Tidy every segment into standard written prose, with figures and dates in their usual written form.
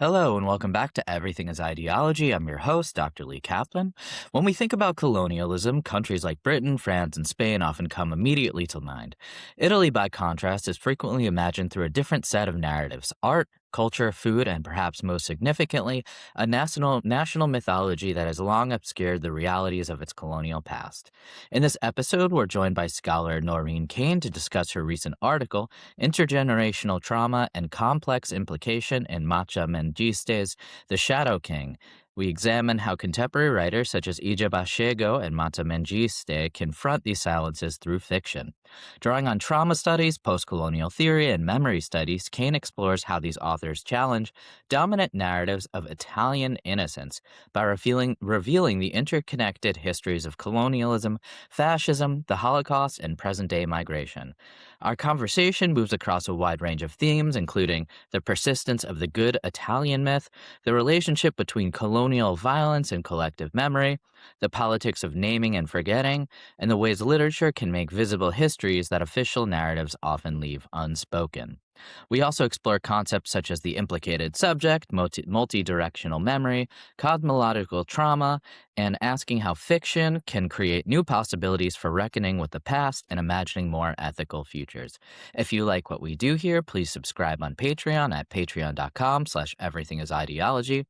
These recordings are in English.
Hello, and welcome back to Everything is Ideology. I'm your host, Dr. Lee Kaplan. When we think about colonialism, countries like Britain, France, and Spain often come immediately to mind. Italy, by contrast, is frequently imagined through a different set of narratives: art, culture, food, and perhaps most significantly, a national mythology that has long obscured the realities of its colonial past. In this episode, we're joined by scholar Noreen Kane to discuss her recent article, Intergenerational Trauma and Complex Implication in Mengiste's The Shadow King. We examine how contemporary writers such as Igiaba Scego and Mengiste confront these silences through fiction. Drawing on trauma studies, postcolonial theory, and memory studies, Kane explores how these authors challenge dominant narratives of Italian innocence by revealing the interconnected histories of colonialism, fascism, the Holocaust, and present-day migration. Our conversation moves across a wide range of themes, including the persistence of the good Italian myth, the relationship between colonial violence and collective memory, the politics of naming and forgetting, and the ways literature can make visible histories that official narratives often leave unspoken. We also explore concepts such as the implicated subject, multi-directional memory, cosmological trauma, and asking how fiction can create new possibilities for reckoning with the past and imagining more ethical futures. If you like what we do here, please subscribe on Patreon at patreon.com/everythingisideology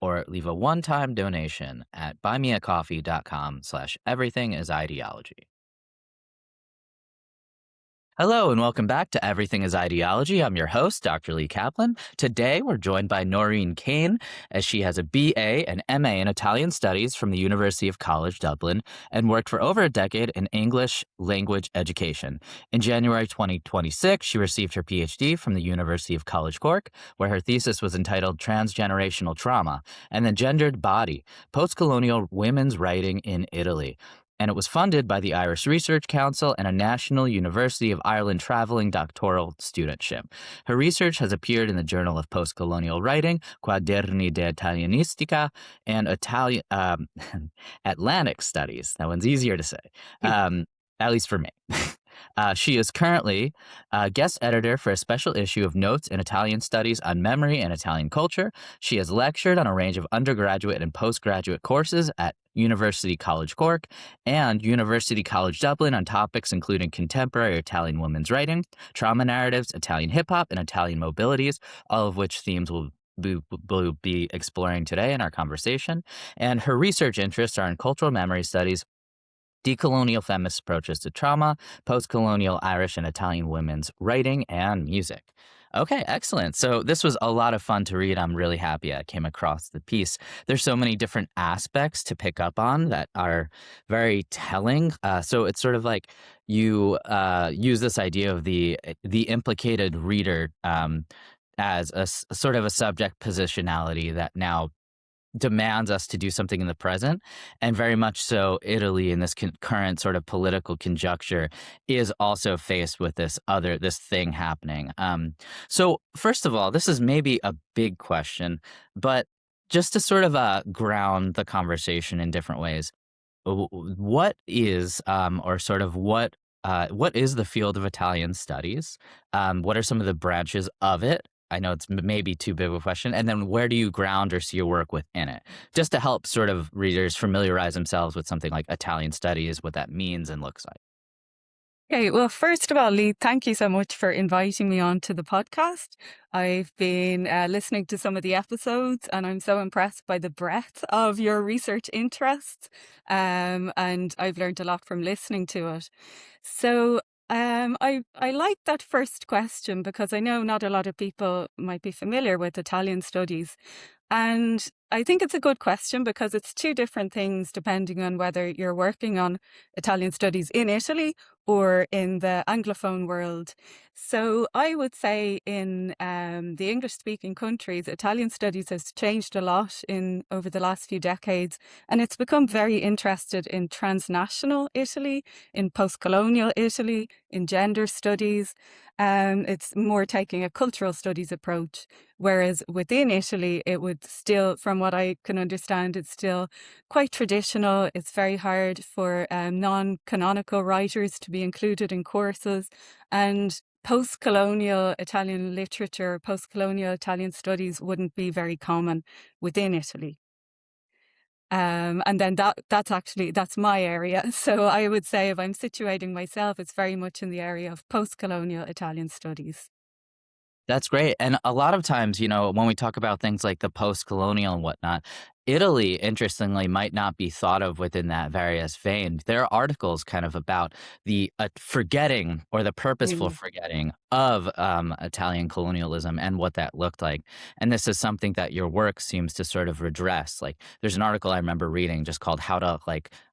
or leave a one-time donation at buymeacoffee.com/everythingisideology. Hello, and welcome back to Everything is Ideology. I'm your host, Dr. Lee Kaplan. Today, we're joined by Noreen Kane, as she has a BA and MA in Italian Studies from the University of College Dublin and worked for over a decade in English language education. In January 2026, she received her PhD from the University of College Cork, where her thesis was entitled Transgenerational Trauma and the Gendered Body, Postcolonial Women's Writing in Italy, and it was funded by the Irish Research Council and a National University of Ireland traveling doctoral studentship. Her research has appeared in the Journal of Postcolonial Writing, Quaderni di Italianistica, and Atlantic Studies. That one's easier to say, at least for me. She is currently a guest editor for a special issue of Notes in Italian Studies on Memory and Italian Culture. She has lectured on a range of undergraduate and postgraduate courses at University College Cork and University College Dublin on topics including contemporary Italian women's writing, trauma narratives, Italian hip-hop, and Italian mobilities, all of which themes we'll be exploring today in our conversation. And her research interests are in cultural memory studies, decolonial feminist approaches to trauma, post-colonial Irish and Italian women's writing, and music. Okay, excellent. So this was a lot of fun to read. I'm really happy I came across the piece. There's so many different aspects to pick up on that are very telling. So it's sort of like you use this idea of the implicated reader as a sort of a subject positionality that now demands us to do something in the present, and very much so Italy in this current sort of political conjuncture is also faced with this thing happening. So first of all, this is maybe a big question, but just to sort of ground the conversation in different ways, what is what is the field of Italian studies? What are some of the branches of it? I know it's maybe too big of a question. And then where do you ground or see your work within it? Just to help sort of readers familiarize themselves with something like Italian studies, what that means and looks like. Okay, well, first of all, Lee, thank you so much for inviting me on to the podcast. I've been listening to some of the episodes and I'm so impressed by the breadth of your research interests. And I've learned a lot from listening to it. So I like that first question because I know not a lot of people might be familiar with Italian studies. And I think it's a good question because it's two different things depending on whether you're working on Italian studies in Italy or in the Anglophone world. So I would say in the English-speaking countries, Italian studies has changed a lot over the last few decades, and it's become very interested in transnational Italy, in post-colonial Italy, in gender studies. It's more taking a cultural studies approach, whereas within Italy, it would still, from what I can understand, it's still quite traditional. It's very hard for non-canonical writers to be included in courses. And post-colonial Italian literature, post-colonial Italian studies wouldn't be very common within Italy. And then that's my area. So I would say if I'm situating myself, it's very much in the area of post-colonial Italian studies. That's great. And a lot of times, when we talk about things like the post-colonial and whatnot, Italy, interestingly, might not be thought of within that various vein. There are articles kind of about the forgetting or the purposeful Really. forgetting of Italian colonialism and what that looked like. And this is something that your work seems to sort of redress. Like, there's an article I remember reading just called "How to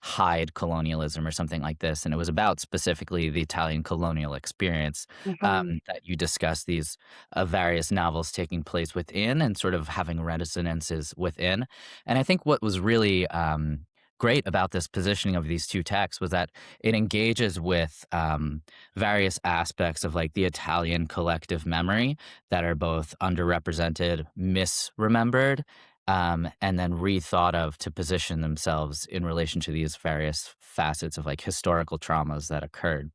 Hide Colonialism" or something like this, and it was about specifically the Italian colonial experience Mhm. that you discuss these various novels taking place within and sort of having resonances within. And I think what was really great about this positioning of these two texts was that it engages with various aspects of the Italian collective memory that are both underrepresented, misremembered, and then rethought of to position themselves in relation to these various facets of historical traumas that occurred.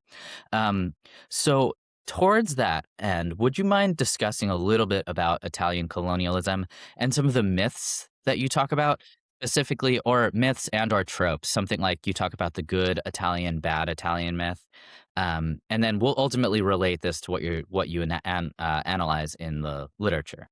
Um, so towards that end, would you mind discussing a little bit about Italian colonialism and some of the myths that you talk about specifically, or myths and or tropes? Something like you talk about the good Italian, bad Italian myth, and then we'll ultimately relate this to what you analyze in the literature.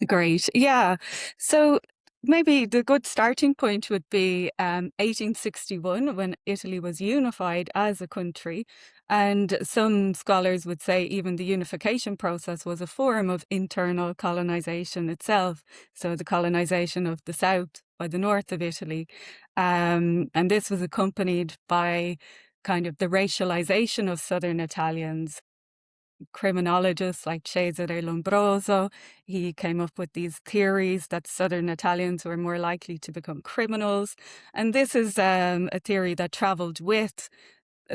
Great. Yeah. So maybe the good starting point would be 1861 when Italy was unified as a country. And some scholars would say even the unification process was a form of internal colonization itself. So the colonization of the south by the north of Italy. And this was accompanied by kind of the racialization of southern Italians. Criminologists like Cesare Lombroso. He came up with these theories that Southern Italians were more likely to become criminals. And this is a theory that traveled with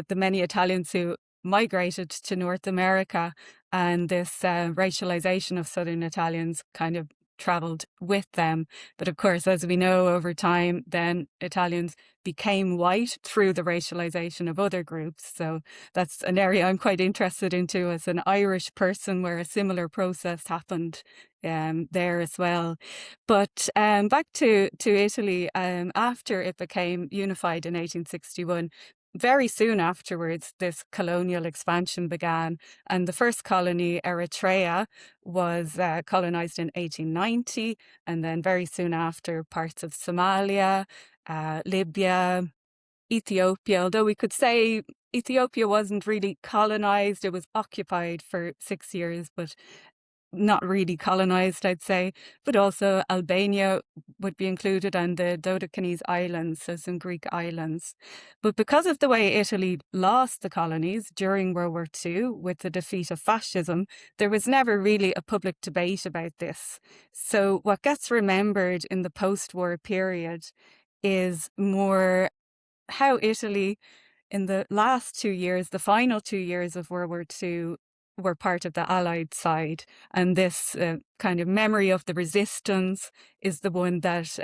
the many Italians who migrated to North America. And this racialization of Southern Italians kind of traveled with them. But of course, as we know over time, then Italians became white through the racialization of other groups. So that's an area I'm quite interested into as an Irish person, where a similar process happened there as well. But back to Italy, after it became unified in 1861, very soon afterwards, this colonial expansion began, and the first colony, Eritrea, was colonized in 1890, and then very soon after, parts of Somalia, Libya, Ethiopia, although we could say Ethiopia wasn't really colonized, it was occupied for 6 years, but not really colonized, I'd say. But also Albania would be included, and the Dodecanese Islands, so some Greek islands. But because of the way Italy lost the colonies during World War II with the defeat of fascism, there was never really a public debate about this. So what gets remembered in the post-war period is more how Italy, in the last 2 years, the final 2 years of World War II, were part of the Allied side. And this kind of memory of the resistance is the one that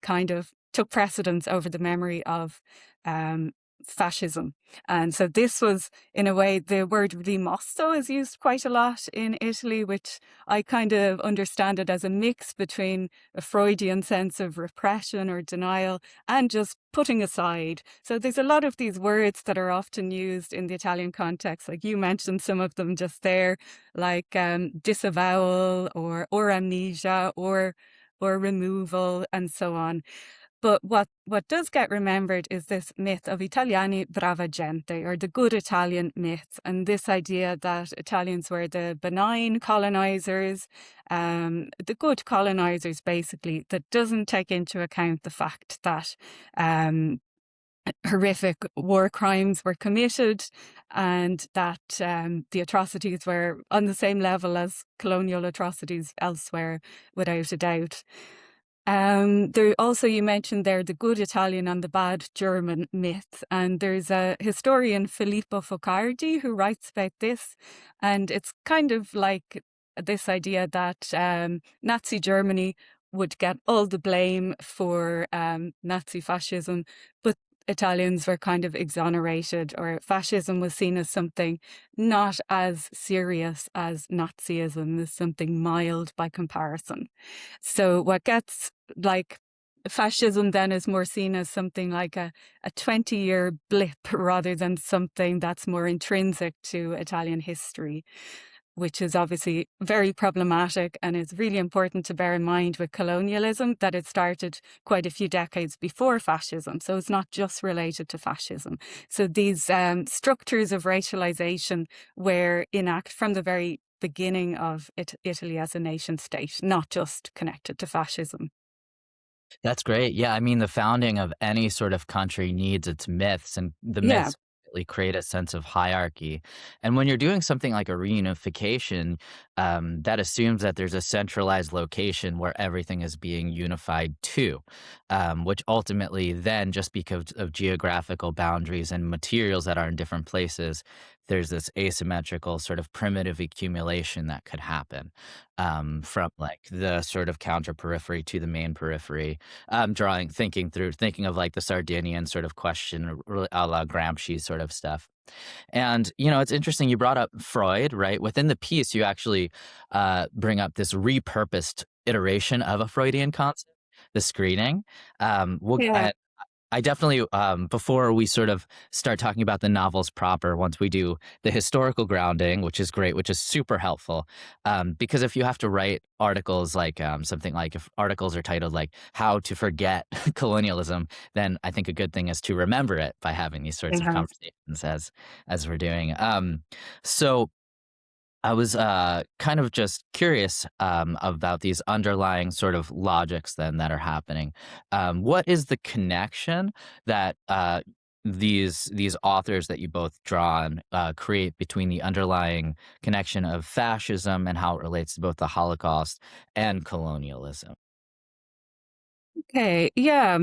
kind of took precedence over the memory of um, fascism. And so this was, in a way, the word rimosso is used quite a lot in Italy, which I kind of understand it as a mix between a Freudian sense of repression or denial and just putting aside. So there's a lot of these words that are often used in the Italian context, like you mentioned some of them just there, like disavowal or amnesia or removal and so on. But what does get remembered is this myth of Italiani brava gente, or the good Italian myth, and this idea that Italians were the benign colonizers, the good colonizers, basically, that doesn't take into account the fact that horrific war crimes were committed and that the atrocities were on the same level as colonial atrocities elsewhere, without a doubt. There also, you mentioned there, the good Italian and the bad German myth. And there's a historian, Filippo Focardi, who writes about this. And it's kind of like this idea that Nazi Germany would get all the blame for Nazi fascism, but Italians were kind of exonerated, or fascism was seen as something not as serious as Nazism, as something mild by comparison. So what gets like fascism then is more seen as something like a 20-year blip rather than something that's more intrinsic to Italian history, which is obviously very problematic, and it's really important to bear in mind with colonialism that it started quite a few decades before fascism. So it's not just related to fascism. So these structures of racialization were enacted from the very beginning of Italy as a nation state, not just connected to fascism. That's great. Yeah, I mean, the founding of any sort of country needs its myths, and the Yeah. myths really create a sense of hierarchy. And when you're doing something like a reunification, that assumes that there's a centralized location where everything is being unified to, which ultimately then, just because of geographical boundaries and materials that are in different places, there's this asymmetrical sort of primitive accumulation that could happen from like the sort of counter periphery to the main periphery, thinking of like the Sardinian sort of question, a la Gramsci sort of stuff. And, it's interesting you brought up Freud, right? Within the piece, you actually bring up this repurposed iteration of a Freudian concept, the screening. Yeah. I definitely, before we sort of start talking about the novels proper, once we do the historical grounding, which is great, which is super helpful, because if you have to write articles like something like if articles are titled like "How to Forget Colonialism," then I think a good thing is to remember it by having these sorts of Yeah. conversations as we're doing. So I was kind of just curious about these underlying sort of logics then that are happening. What is the connection that these authors that you both draw on create between the underlying connection of fascism and how it relates to both the Holocaust and colonialism? Okay. Yeah.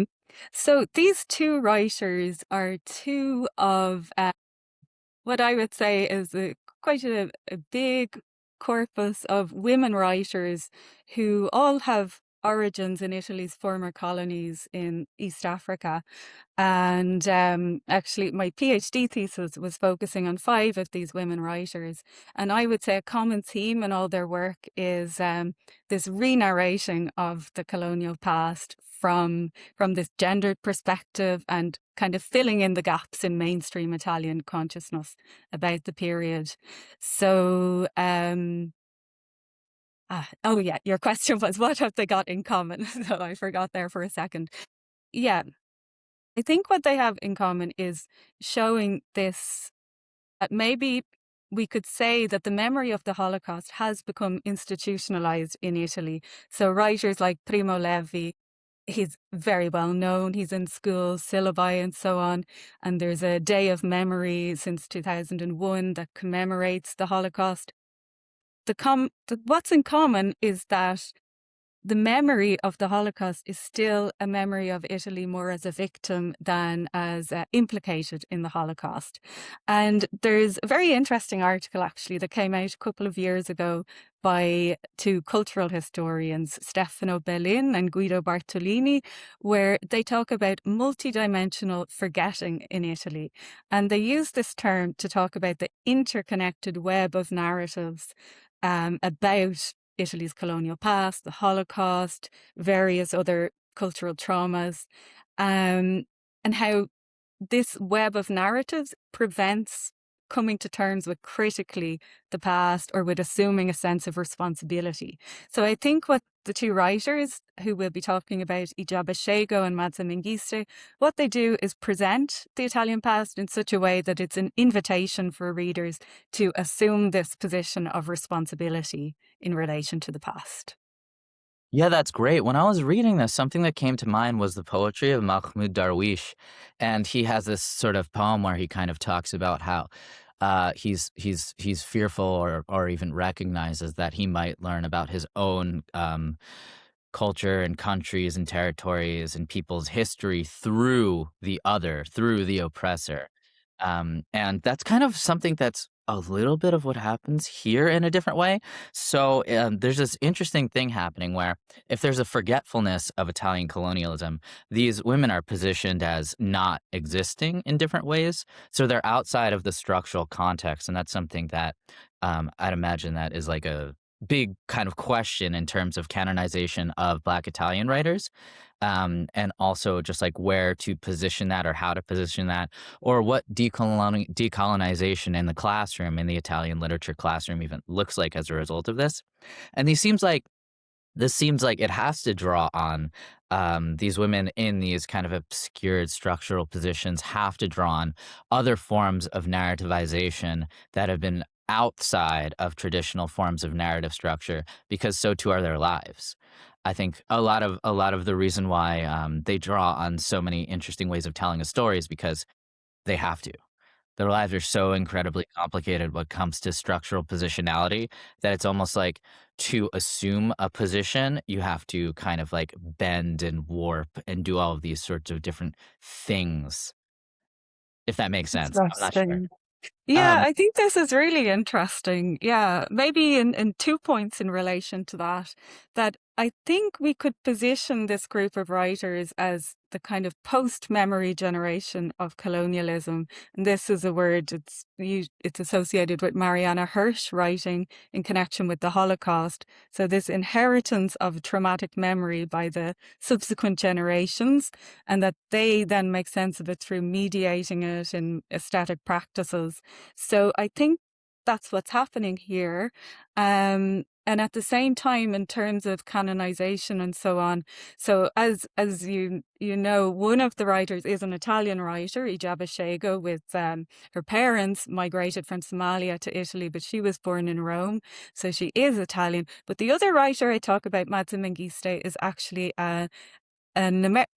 So these two writers are two of what I would say is quite a big corpus of women writers who all have origins in Italy's former colonies in East Africa. And actually, my PhD thesis was focusing on five of these women writers. And I would say a common theme in all their work is this re-narrating of the colonial past from this gendered perspective, and kind of filling in the gaps in mainstream Italian consciousness about the period. So, oh yeah, your question was what have they got in common? So I forgot there for a second. Yeah, I think what they have in common is showing this, that maybe we could say that the memory of the Holocaust has become institutionalized in Italy. So writers like Primo Levi, he's very well known. He's in schools, syllabi, and so on. And there's a day of memory since 2001 that commemorates the Holocaust. What's in common is that the memory of the Holocaust is still a memory of Italy more as a victim than as implicated in the Holocaust. And there's a very interesting article actually that came out a couple of years ago by two cultural historians, Stefano Bellin and Guido Bartolini, where they talk about multidimensional forgetting in Italy. And they use this term to talk about the interconnected web of narratives about Italy's colonial past, the Holocaust, various other cultural traumas, um, and how this web of narratives prevents coming to terms with critically the past or with assuming a sense of responsibility. So I think what the two writers who will be talking about, Igiaba Scego and Maaza Mengiste, what they do is present the Italian past in such a way that it's an invitation for readers to assume this position of responsibility in relation to the past. Yeah, that's great. When I was reading this, something that came to mind was the poetry of Mahmoud Darwish, and he has this sort of poem where he kind of talks about how he's fearful or even recognizes that he might learn about his own culture and countries and territories and people's history through the other, through the oppressor. And that's kind of something that's a little bit of what happens here in a different way. So there's this interesting thing happening where if there's a forgetfulness of Italian colonialism, these women are positioned as not existing in different ways. So they're outside of the structural context. And that's something that I'd imagine that is like a big kind of question in terms of canonization of Black Italian writers. And also just like where to position that or how to position that or what decolonization in the classroom, in the Italian literature classroom even looks like as a result of this. And this seems like it has to draw on these women in these kind of obscured structural positions have to draw on other forms of narrativization that have been outside of traditional forms of narrative structure because so too are their lives. I think a lot of the reason why they draw on so many interesting ways of telling a story is because they have to. Their lives are so incredibly complicated when it comes to structural positionality that it's almost like to assume a position, you have to kind of like bend and warp and do all of these sorts of different things, if that makes sense. I'm not sure. Interesting. Yeah, Um, I think this is really interesting. Yeah, maybe in 2 points in relation to that, that I think we could position this group of writers as the kind of post-memory generation of colonialism. And this is a word it's associated with Mariana Hirsch writing in connection with the Holocaust. So this inheritance of traumatic memory by the subsequent generations, and that they then make sense of it through mediating it in aesthetic practices. So I think that's what's happening here. And at the same time, in terms of canonization and so on, so as you know, one of the writers is an Italian writer, Igiaba Scego, with her parents migrated from Somalia to Italy, but she was born in Rome, so she is Italian. But the other writer I talk about, Maaza Mengiste, is actually an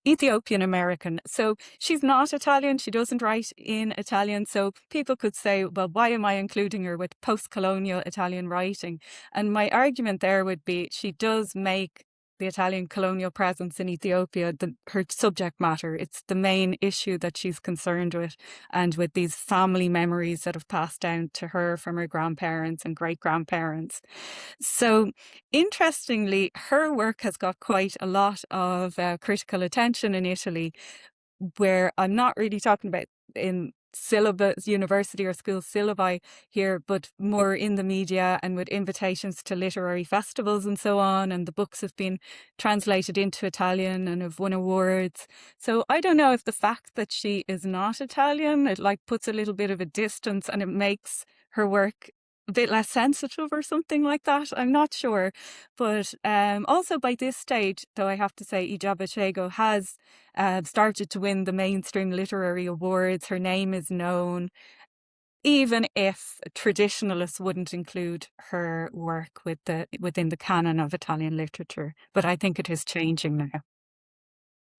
Ethiopian American. So she's not Italian. She doesn't write in Italian. So people could say, well, why am I including her with post-colonial Italian writing? And my argument there would be she does make the Italian colonial presence in Ethiopia her subject matter. It's the main issue that she's concerned with, and with these family memories that have passed down to her from her grandparents and great grandparents. So, interestingly, her work has got quite a lot of critical attention in Italy, where I'm not really talking about in syllabus, university or school syllabi here, but more in the media and with invitations to literary festivals and so on. And the books have been translated into Italian and have won awards. So I don't know if the fact that she is not Italian, it like puts a little bit of a distance and it makes her work a bit less sensitive or something like that. I'm not sure. But also by this stage, though, I have to say, Igiaba Scego has started to win the mainstream literary awards. Her name is known, even if traditionalists wouldn't include her work within the canon of Italian literature. But I think it is changing now.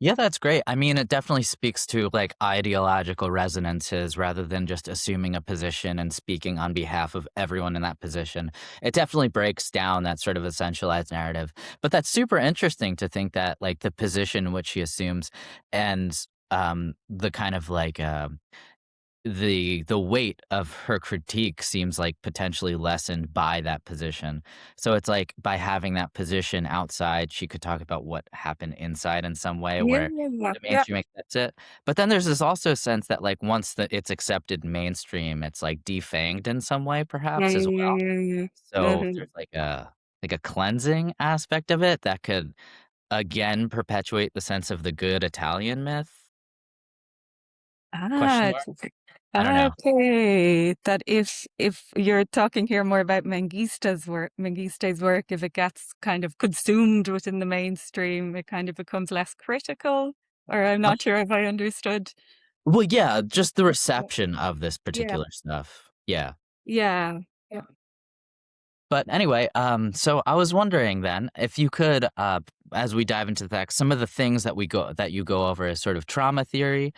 Yeah, that's great. I mean, it definitely speaks to like ideological resonances rather than just assuming a position and speaking on behalf of everyone in that position. It definitely breaks down that sort of essentialized narrative. But that's super interesting to think that like the position which she assumes and the kind of like the weight of her critique seems like potentially lessened by that position. So it's like by having that position outside, she could talk about what happened inside in some way Yeah, where yeah, the yeah, mainstream accepts it. But then there's this also sense that like once it's accepted mainstream, it's like defanged in some way yeah, perhaps as yeah, well. yeah, yeah. So there's like a cleansing aspect of it that could again perpetuate the sense of the good Italian myth? Question Ah, mark? I don't know. okay. That if you're talking here more about Mengiste's work, if it gets kind of consumed within the mainstream, it kind of becomes less critical. Or I'm not sure if I understood. Well, yeah, just the Yeah, reception of this yeah, particular stuff. Yeah. yeah, yeah. But anyway, so I was wondering then if you could, as we dive into the text, some of the things that you go over as sort of trauma theory,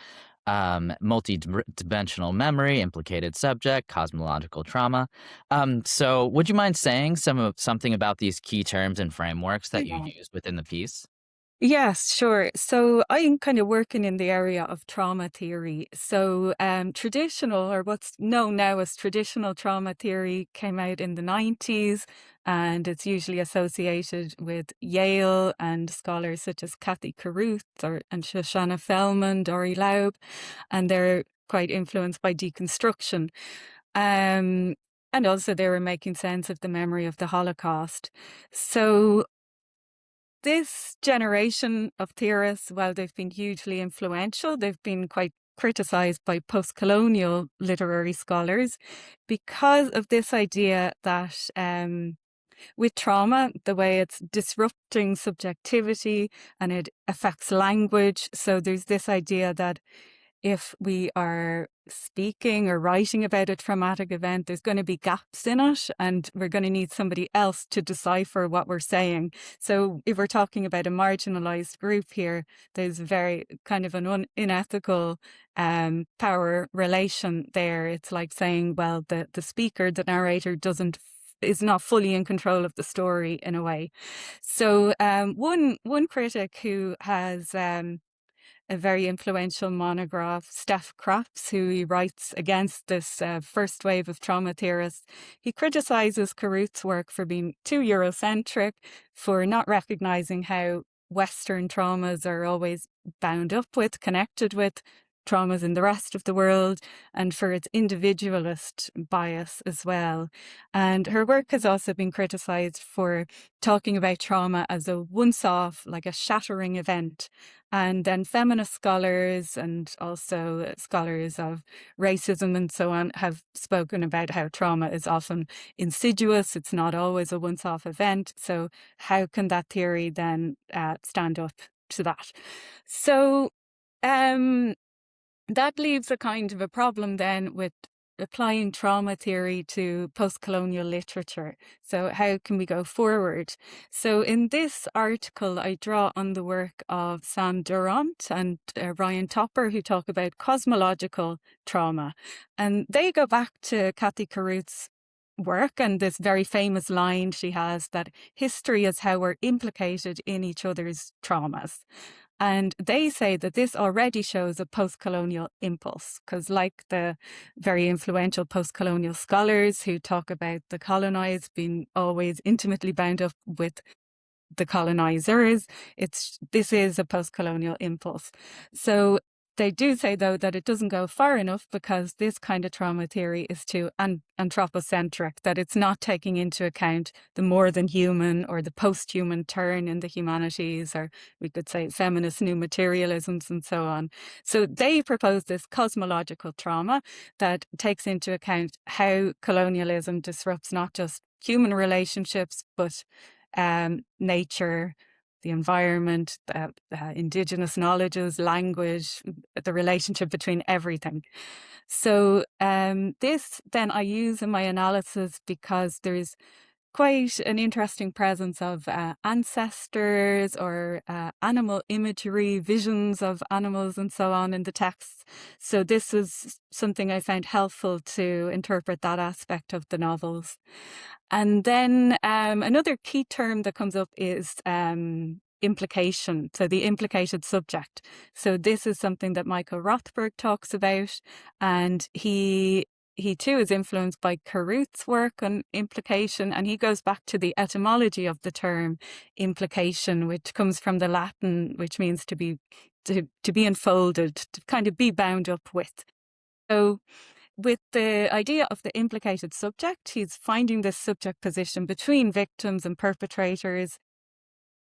multi-dimensional memory, implicated subject, cosmological trauma. So would you mind saying something about these key terms and frameworks that you Yeah. use within the piece? Yes, sure. So I'm kind of working in the area of trauma theory. So traditional, or what's known now as traditional trauma theory, came out in the 90s, and it's usually associated with Yale and scholars such as Kathy Carruth and Shoshana Fellman, Dory Laub, and they're quite influenced by deconstruction. Um, and also they were making sense of the memory of the Holocaust. So this generation of theorists, while they've been hugely influential, they've been quite criticized by postcolonial literary scholars because of this idea that with trauma, the way it's disrupting subjectivity and it affects language. So there's this idea that if we are speaking or writing about a traumatic event, there's going to be gaps in it, and we're going to need somebody else to decipher what we're saying. So if we're talking about a marginalized group here, there's very kind of an unethical power relation there. It's like saying, well, the speaker, the narrator, is not fully in control of the story in a way. So one critic who has a very influential monograph, Steph Krapps, who he writes against this first wave of trauma theorists. He criticizes Carruth's work for being too Eurocentric, for not recognizing how Western traumas are always bound up with, connected with traumas in the rest of the world, and for its individualist bias as well. And her work has also been criticized for talking about trauma as a once-off, like a shattering event. And then feminist scholars and also scholars of racism and so on have spoken about how trauma is often insidious. It's not always a once-off event. So how can that theory then stand up to that? So that leaves a kind of a problem then with applying trauma theory to postcolonial literature. So how can we go forward? So in this article, I draw on the work of Sam Durant and Ryan Topper, who talk about cosmological trauma. And they go back to Kathy Carruth's work and this very famous line she has that history is how we're implicated in each other's traumas. And they say that this already shows a post-colonial impulse, because like the very influential post-colonial scholars who talk about the colonized being always intimately bound up with the colonizers, this is a post-colonial impulse. So they do say, though, that it doesn't go far enough because this kind of trauma theory is too anthropocentric, that it's not taking into account the more than human or the post-human turn in the humanities, or we could say feminist new materialisms and so on. So they propose this cosmological trauma that takes into account how colonialism disrupts not just human relationships, but nature, the environment, indigenous knowledges, language, the relationship between everything. So this then I use in my analysis because there's quite an interesting presence of ancestors or animal imagery, visions of animals and so on in the texts. So this was something I found helpful to interpret that aspect of the novels. And then another key term that comes up is implication, so the implicated subject. So this is something that Michael Rothberg talks about, and he too is influenced by Carruth's work on implication, and he goes back to the etymology of the term implication, which comes from the Latin, which means to be enfolded, to kind of be bound up with. So with the idea of the implicated subject, he's finding this subject position between victims and perpetrators.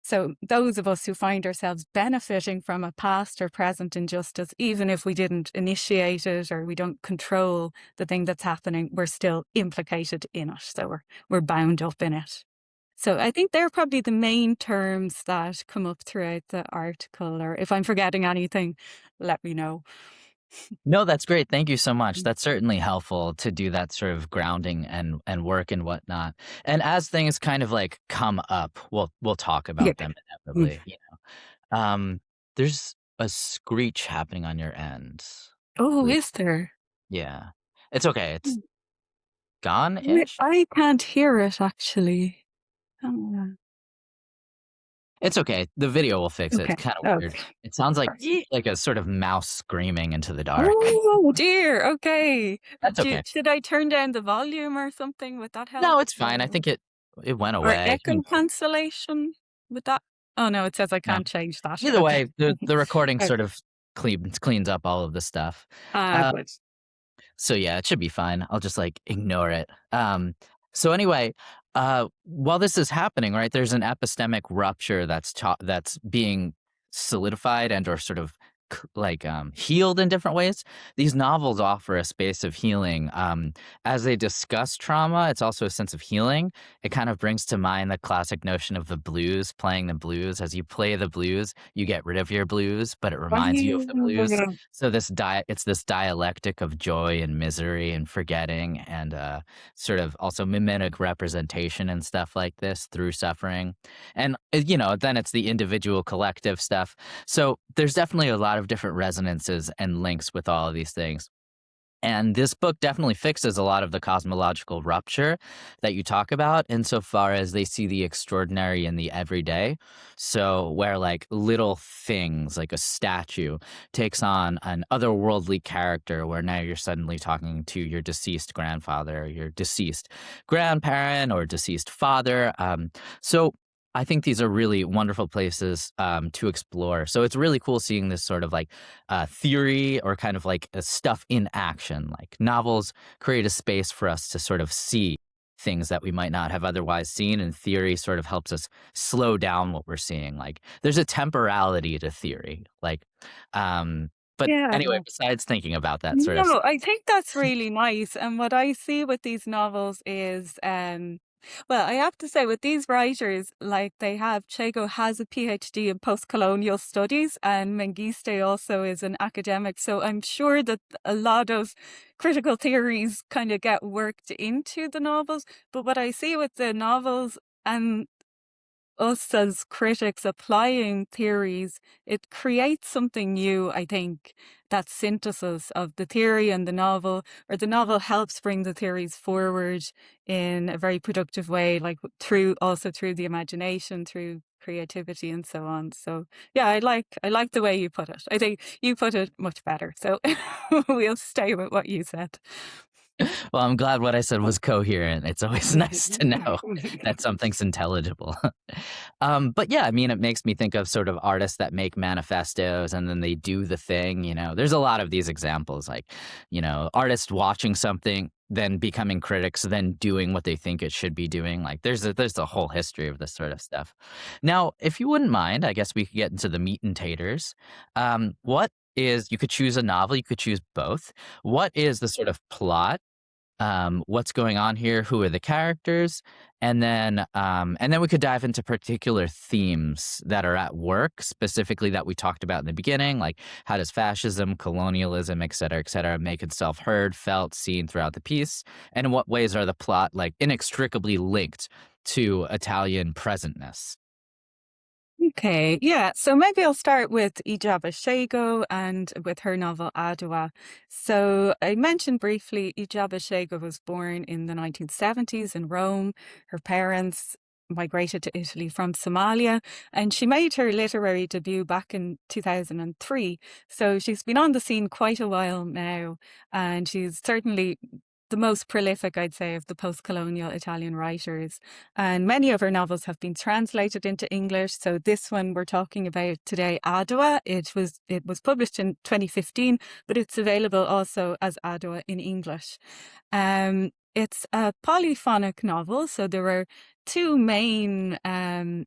So those of us who find ourselves benefiting from a past or present injustice, even if we didn't initiate it or we don't control the thing that's happening, we're still implicated in it. So we're bound up in it. So I think they're probably the main terms that come up throughout the article, or if I'm forgetting anything, let me know. No, that's great. Thank you so much. That's certainly helpful to do that sort of grounding and work and whatnot. And as things kind of like come up, we'll talk Yeah. about them inevitably. There's a screech happening on your end. Oh, Lee. is there? Yeah, it's okay. It's Hmm. gone-ish. I can't hear it actually. Oh, It's okay. The video will fix it. It's Okay. kind of weird. Okay. It sounds like a sort of mouse screaming into the dark. Oh dear. Okay. That's okay. Should I turn down the volume or something? Would that help? No, it's fine. I think it went Or away. Who echo knows? cancellation? Would that? Oh no, it says I No. can't change that. Either Okay. way, the recording Okay. sort of cleans up all of the stuff. Ah, Uh, good. so yeah, it should be fine. I'll just like ignore it. So anyway, while this is happening, right, there's an epistemic rupture that's being solidified and or sort of healed in different ways. These novels offer a space of healing. As they discuss trauma, it's also a sense of healing. It kind of brings to mind the classic notion of the blues, playing the blues. As you play the blues, you get rid of your blues, but it reminds you of the blues. So it's this dialectic of joy and misery and forgetting and sort of also mimetic representation and stuff like this through suffering. And then it's the individual collective stuff. So there's definitely a lot of different resonances and links with all of these things. And this book definitely fixes a lot of the cosmological rupture that you talk about insofar as they see the extraordinary in the everyday. So, where like little things like a statue takes on an otherworldly character, where now you're suddenly talking to your deceased grandfather, your deceased grandparent, or deceased father. So, I think these are really wonderful places to explore. So, it's really cool seeing this sort of like theory or kind of like stuff in action. Like novels create a space for us to sort of see things that we might not have otherwise seen, and theory sort of helps us slow down what we're seeing. Like there's a temporality to theory. But Yeah. anyway, besides thinking about that sort of No, I think that's really nice. And what I see with these novels is, well, I have to say with these writers, like they have, Scego has a PhD in postcolonial studies, and Mengiste also is an academic. So I'm sure that a lot of critical theories kind of get worked into the novels. But what I see with the novels and us as critics applying theories, it creates something new, I think, that synthesis of the theory and the novel, or the novel helps bring the theories forward in a very productive way, like through the imagination, through creativity and so on. So yeah, I like the way you put it. I think you put it much better. So we'll stay with what you said. well, I'm glad what I said was coherent. It's always nice to know that something's intelligible. But yeah, I mean, it makes me think of sort of artists that make manifestos and then they do the thing. There's a lot of these examples, like, artists watching something, then becoming critics, then doing what they think it should be doing. Like, there's a whole history of this sort of stuff. Now, if you wouldn't mind, I guess we could get into the meat and taters. You could choose a novel, you could choose both. What is the sort of plot? What's going on here? Who are the characters? And then we could dive into particular themes that are at work, specifically that we talked about in the beginning, like how does fascism, colonialism, et cetera, make itself heard, felt, seen throughout the piece? And in what ways are the plot like inextricably linked to Italian presentness? Okay, yeah. So maybe I'll start with Igiaba Scego and with her novel Adua. So I mentioned briefly Igiaba Scego was born in the 1970s in Rome. Her parents migrated to Italy from Somalia, and she made her literary debut back in 2003. So she's been on the scene quite a while now, and she's certainly the most prolific, I'd say, of the post-colonial Italian writers. And many of her novels have been translated into English. So this one we're talking about today, Adua, it was published in 2015, but it's available also as Adua in English. It's a polyphonic novel, so there are two main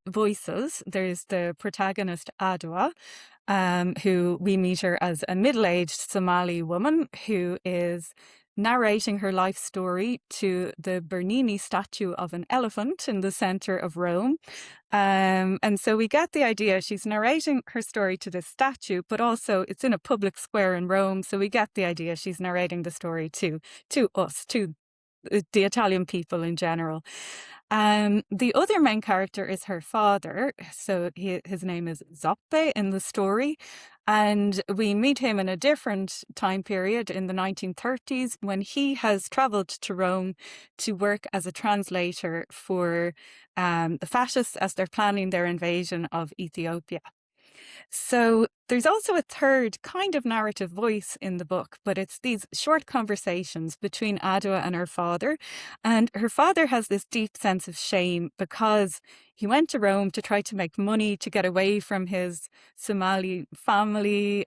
voices. There's the protagonist Adua, who we meet her as a middle-aged Somali woman who is narrating her life story to the Bernini statue of an elephant in the center of Rome. And so we get the idea she's narrating her story to this statue, but also it's in a public square in Rome. So we get the idea she's narrating the story to us, to the Italian people in general. The other main character is her father. So his name is Zoppe in the story. And we meet him in a different time period in the 1930s when he has traveled to Rome to work as a translator for the fascists as they're planning their invasion of Ethiopia. So there's also a third kind of narrative voice in the book, but it's these short conversations between Adwa and her father. And her father has this deep sense of shame because he went to Rome to try to make money to get away from his Somali family.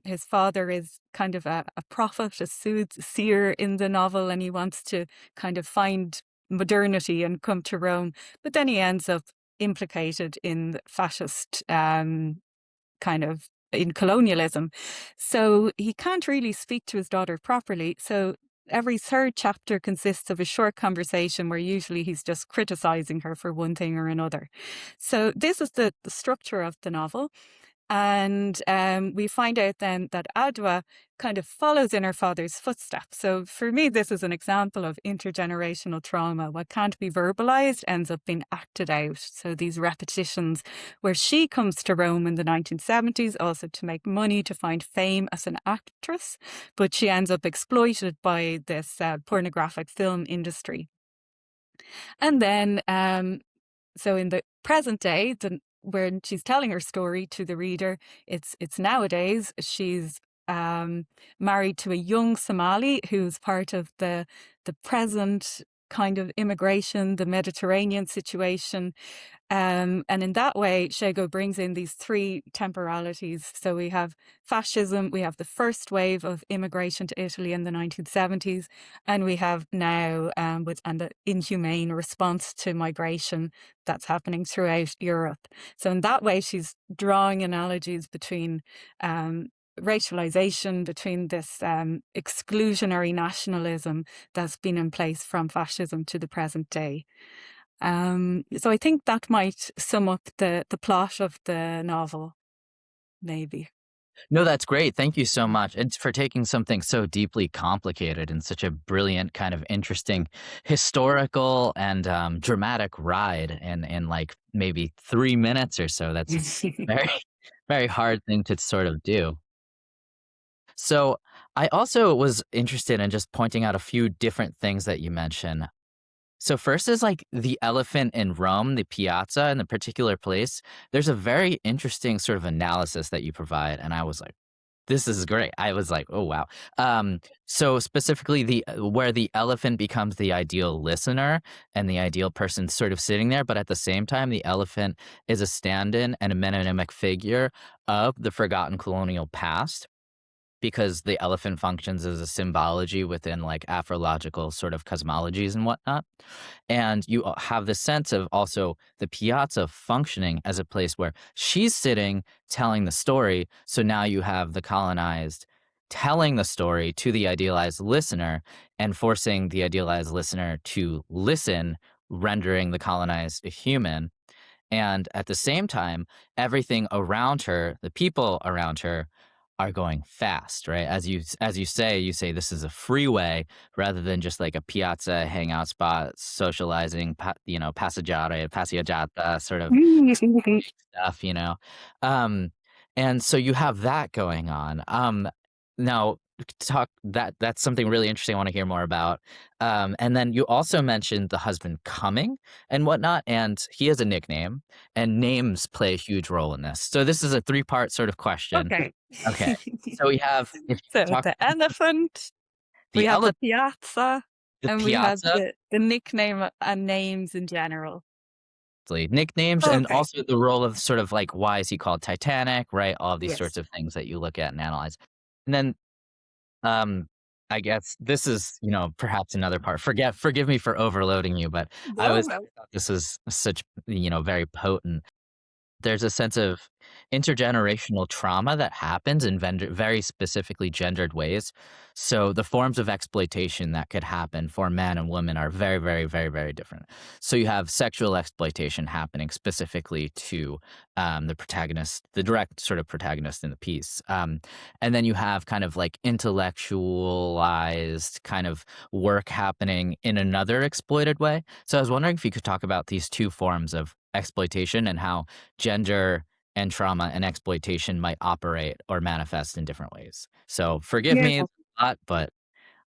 His father is kind of a prophet, a soothsayer in the novel, and he wants to kind of find modernity and come to Rome. But then he ends up implicated in fascist kind of in colonialism. So he can't really speak to his daughter properly. So every third chapter consists of a short conversation where usually he's just criticizing her for one thing or another. So this is the structure of the novel. And we find out then that Adwa kind of follows in her father's footsteps. So for me, this is an example of intergenerational trauma. What can't be verbalized ends up being acted out. So these repetitions where she comes to Rome in the 1970s also to make money, to find fame as an actress, but she ends up exploited by this pornographic film industry. And then so in the present day, when she's telling her story to the reader, it's nowadays. She's married to a young Somali who's part of the present kind of immigration, the Mediterranean situation. And in that way, Scego brings in these three temporalities. So we have fascism, we have the first wave of immigration to Italy in the 1970s, and we have now and the inhumane response to migration that's happening throughout Europe. So in that way, she's drawing analogies between racialization, between this exclusionary nationalism that's been in place from fascism to the present day. So I think that might sum up the plot of the novel, maybe. No, that's great. Thank you so much. And for taking something so deeply complicated and such a brilliant, kind of interesting historical and dramatic ride in like maybe 3 minutes or so. That's very, very hard thing to sort of do. So I also was interested in just pointing out a few different things that you mentioned. So first is like the elephant in Rome, the piazza in the particular place. There's a very interesting sort of analysis that you provide, and I was like, this is great. I was like, oh wow. So specifically the where the elephant becomes the ideal listener and the ideal person sort of sitting there, but at the same time, the elephant is a stand-in and a metonymic figure of the forgotten colonial past because the elephant functions as a symbology within like Afrological sort of cosmologies and whatnot. And you have the sense of also the piazza functioning as a place where she's sitting telling the story. So now you have the colonized telling the story to the idealized listener and forcing the idealized listener to listen, rendering the colonized a human. And at the same time, everything around her, the people around her, are going fast, right? You say this is a freeway rather than just like a piazza hangout spot, socializing, passeggiata sort of stuff, you know? Um, and so you have that going on. Now talk that's something really interesting I want to hear more about. And then you also mentioned the husband coming and whatnot, and he has a nickname, and names play a huge role in this. So this is a three-part sort of question. Okay. Okay. So we have if you So talk the elephant, we the have the piazza, the and we have piazza, the nickname and names in general. nicknames, and Okay. also the role of sort of like why is he called Titanic, right? All of these Yes. sorts of things that you look at and analyze. And then Um, I guess this is, perhaps another part. Forgive me for overloading you, but No, no. I thought this is such, very potent. there's a sense of intergenerational trauma that happens in very specifically gendered ways. So the forms of exploitation that could happen for men and women are very, very, very, very different. So you have sexual exploitation happening specifically to the protagonist, the direct sort of protagonist in the piece. And then you have kind of like intellectualized kind of work happening in another exploited way. So I was wondering if you could talk about these two forms of exploitation and how gender and trauma and exploitation might operate or manifest in different ways. So forgive Yeah. me a lot, but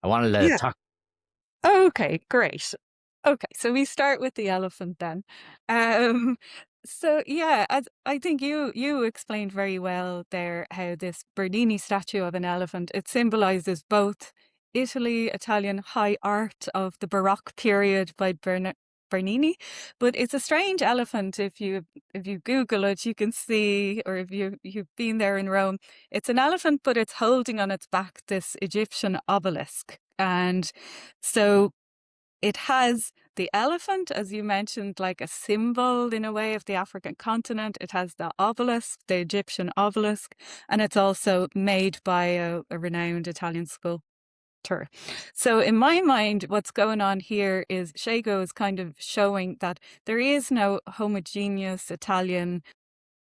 I wanted to Yeah. talk. Okay, great. Okay, so we start with the elephant then. Um, so yeah, as I think you explained very well there how this Bernini statue of an elephant, it symbolizes both Italy, Italian high art of the Baroque period by Bernini, but it's a strange elephant. If you Google it, you can see, or if you've been there in Rome, it's an elephant, but it's holding on its back this Egyptian obelisk. And so it has the elephant, as you mentioned, like a symbol in a way of the African continent. It has the obelisk, the Egyptian obelisk, and it's also made by a renowned Italian sculptor. So in my mind, what's going on here is Scego is kind of showing that there is no homogeneous Italian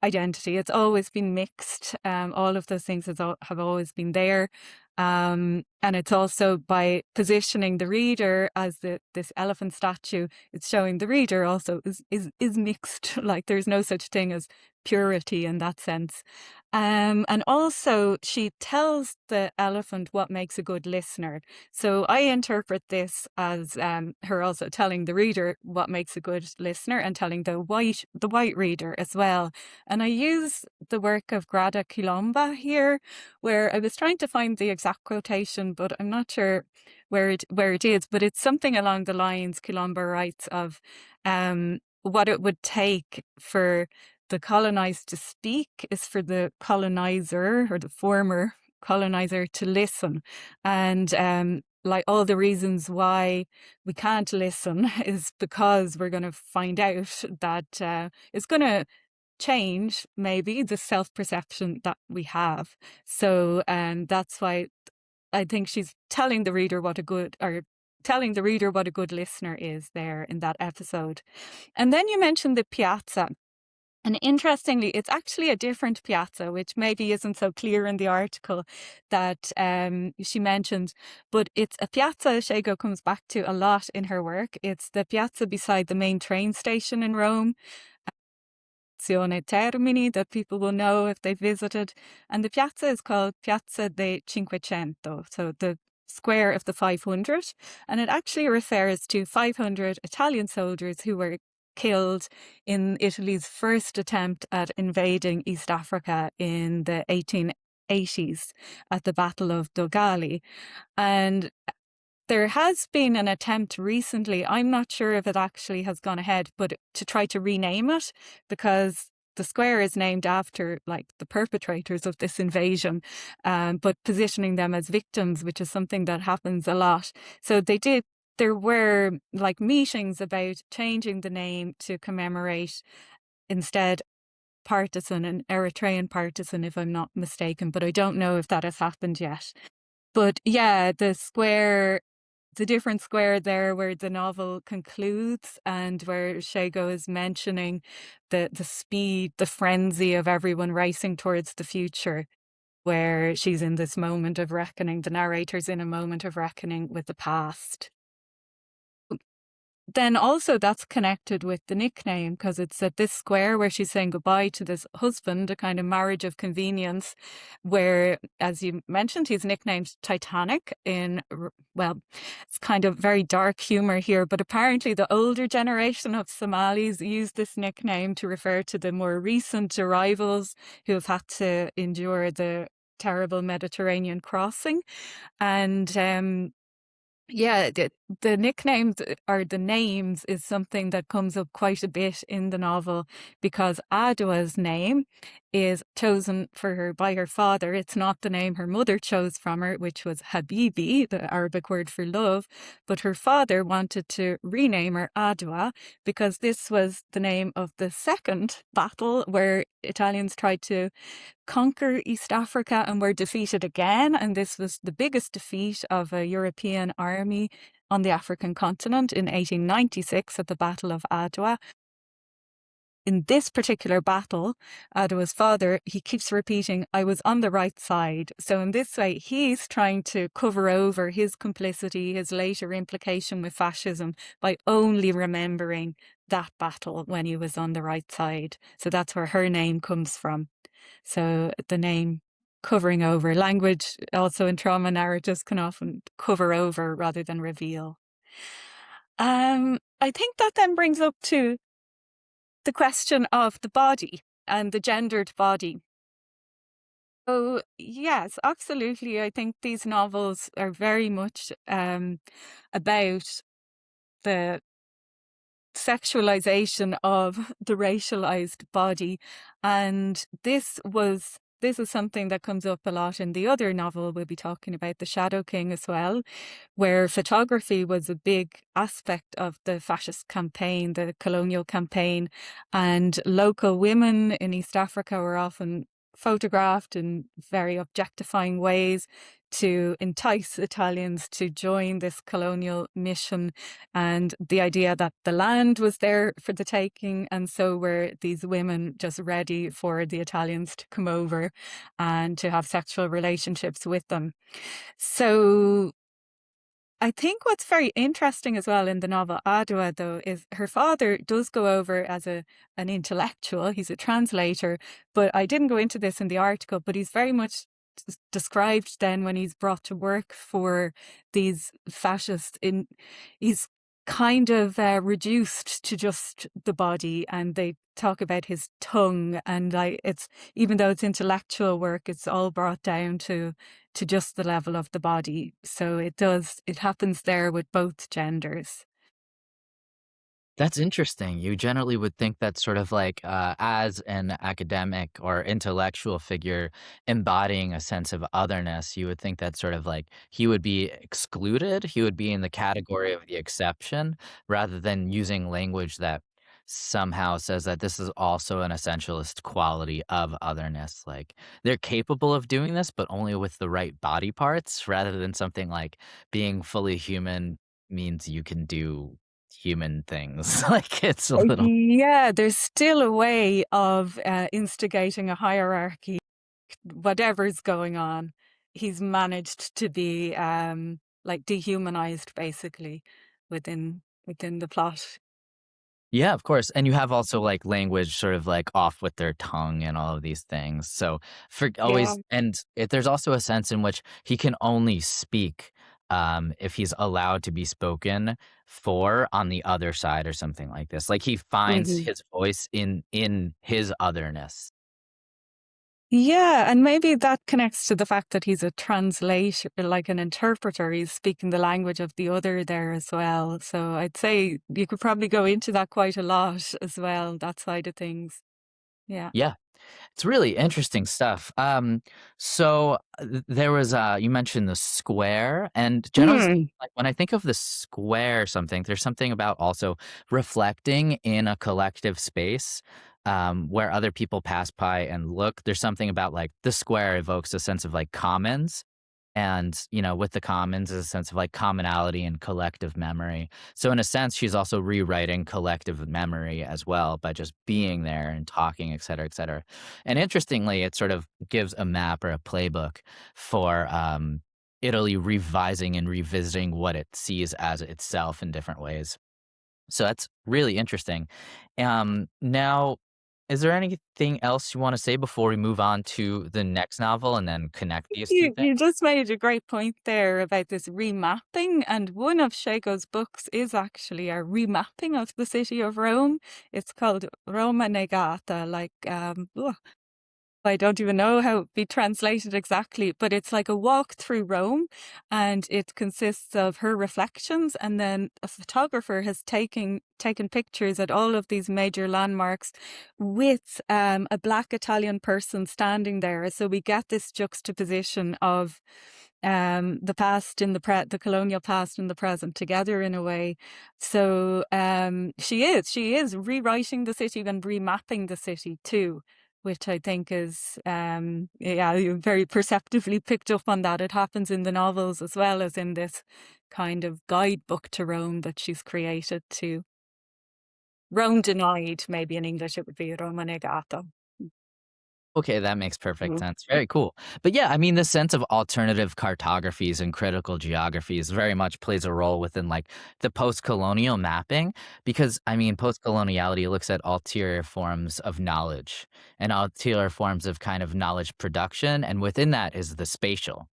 identity. It's always been mixed. All of those things have always been there. And it's also by positioning the reader as this elephant statue, it's showing the reader also is mixed. Like there's no such thing as purity in that sense. And also she tells the elephant what makes a good listener. So I interpret this as her also telling the reader what makes a good listener and telling the white reader as well. And I use the work of Grada Quilomba here, where I was trying to find the exact quotation, but I'm not sure where it is. But it's something along the lines Quilomba writes of what it would take for the colonized to speak is for the colonizer or the former colonizer to listen. And like all the reasons why we can't listen is because we're going to find out that it's going to change maybe the self-perception that we have. So that's why I think she's telling the reader what a good listener is there in that episode. And then you mentioned the piazza. And interestingly, it's actually a different piazza, which maybe isn't so clear in the article that she mentioned, but it's a piazza Scego comes back to a lot in her work. It's the piazza beside the main train station in Rome, Termini, that people will know if they visited. And the piazza is called Piazza dei Cinquecento, so the square of the 500. And it actually refers to 500 Italian soldiers who were killed in Italy's first attempt at invading East Africa in the 1880s at the Battle of Dogali. And there has been an attempt recently, I'm not sure if it actually has gone ahead, but to try to rename it, because the square is named after like the perpetrators of this invasion, but positioning them as victims, which is something that happens a lot. So there were like meetings about changing the name to commemorate instead an Eritrean partisan, if I'm not mistaken, but I don't know if that has happened yet. But yeah, the different square there where the novel concludes and where Scego is mentioning the speed, the frenzy of everyone racing towards the future, where she's in this moment of reckoning, the narrator's in a moment of reckoning with the past. Then also that's connected with the nickname, because it's at this square where she's saying goodbye to this husband, a kind of marriage of convenience, where, as you mentioned, he's nicknamed Titanic well, it's kind of very dark humor here, but apparently the older generation of Somalis use this nickname to refer to the more recent arrivals who have had to endure the terrible Mediterranean crossing. And yeah, the nicknames or the names is something that comes up quite a bit in the novel because Adua's name is chosen for her by her father. It's not the name her mother chose from her, which was Habibi, the Arabic word for love, but her father wanted to rename her Adua because this was the name of the second battle where Italians tried to conquer East Africa and were defeated again. And this was the biggest defeat of a European army on the African continent in 1896 at the Battle of Adwa. In this particular battle, Adua's father, he keeps repeating, I was on the right side. So in this way, he's trying to cover over his complicity, his later implication with fascism by only remembering that battle when he was on the right side. So that's where her name comes from. So the name covering over, language also in trauma narratives can often cover over rather than reveal. I think that then brings up to the question of the body and the gendered body. Oh, yes, absolutely. I think these novels are very much about the sexualization of the racialized body. And this is something that comes up a lot in the other novel we'll be talking about, The Shadow King, as well, where photography was a big aspect of the fascist campaign, the colonial campaign, and local women in East Africa were often photographed in very objectifying ways to entice Italians to join this colonial mission, and the idea that the land was there for the taking, and so were these women just ready for the Italians to come over and to have sexual relationships with them. So I think what's very interesting as well in the novel Adua, though, is her father does go over as an intellectual. He's a translator, but I didn't go into this in the article, but he's very much described then when he's brought to work for these fascists. He's kind of reduced to just the body, and they talk about his tongue, and it's, even though it's intellectual work, it's all brought down to just the level of the body. So it happens there with both genders. That's interesting. You generally would think that sort of like, as an academic or intellectual figure embodying a sense of otherness, you would think that sort of like he would be excluded. He would be in the category of the exception rather than using language that somehow says that this is also an essentialist quality of otherness. Like they're capable of doing this, but only with the right body parts rather than something like being fully human means you can do human things. Like, it's a little. Yeah, there's still a way of instigating a hierarchy, whatever's going on. He's managed to be like dehumanized basically within the plot. Yeah, of course, and you have also, like, language sort of, like, off with their tongue and all of these things, so for Yeah. always and there's also a sense in which he can only speak, if he's allowed to be spoken for on the other side or something like this, like, he finds Mhm. his voice in his otherness. Yeah, and maybe that connects to the fact that he's a translator, like an interpreter. He's speaking the language of the other there as well. So I'd say you could probably go into that quite a lot as well, that side of things. Yeah. Yeah. It's really interesting stuff. So there was you mentioned the square, and generally speaking, Hmm. like when I think of the square, or something there's something about also reflecting in a collective space where other people pass by and look. There's something about like the square evokes a sense of like commons. And, with the commons is a sense of like commonality and collective memory. So in a sense, she's also rewriting collective memory as well by just being there and talking, et cetera, et cetera. And interestingly, it sort of gives a map or a playbook for Italy revising and revisiting what it sees as itself in different ways. So that's really interesting. Now, is there anything else you want to say before we move on to the next novel and then connect these two things? You just made a great point there about this remapping, and one of Scego's books is actually a remapping of the city of Rome. It's called Roma Negata, like I don't even know how it'd be translated exactly, but it's like a walk through Rome, and it consists of her reflections, and then a photographer has taken pictures at all of these major landmarks with a black Italian person standing there. So we get this juxtaposition of the past in the colonial past and the present together in a way. So she is rewriting the city and remapping the city too, which I think is, yeah, you very perceptively picked up on that. It happens in the novels as well as in this kind of guidebook to Rome that she's created too. Rome denied, maybe in English it would be Roma negato. Okay, that makes perfect Mhm. sense. Very cool. But yeah, I mean, the sense of alternative cartographies and critical geographies very much plays a role within like the post-colonial mapping because I mean, post-coloniality looks at ulterior forms of knowledge and ulterior forms of kind of knowledge production, and within that is the spatial.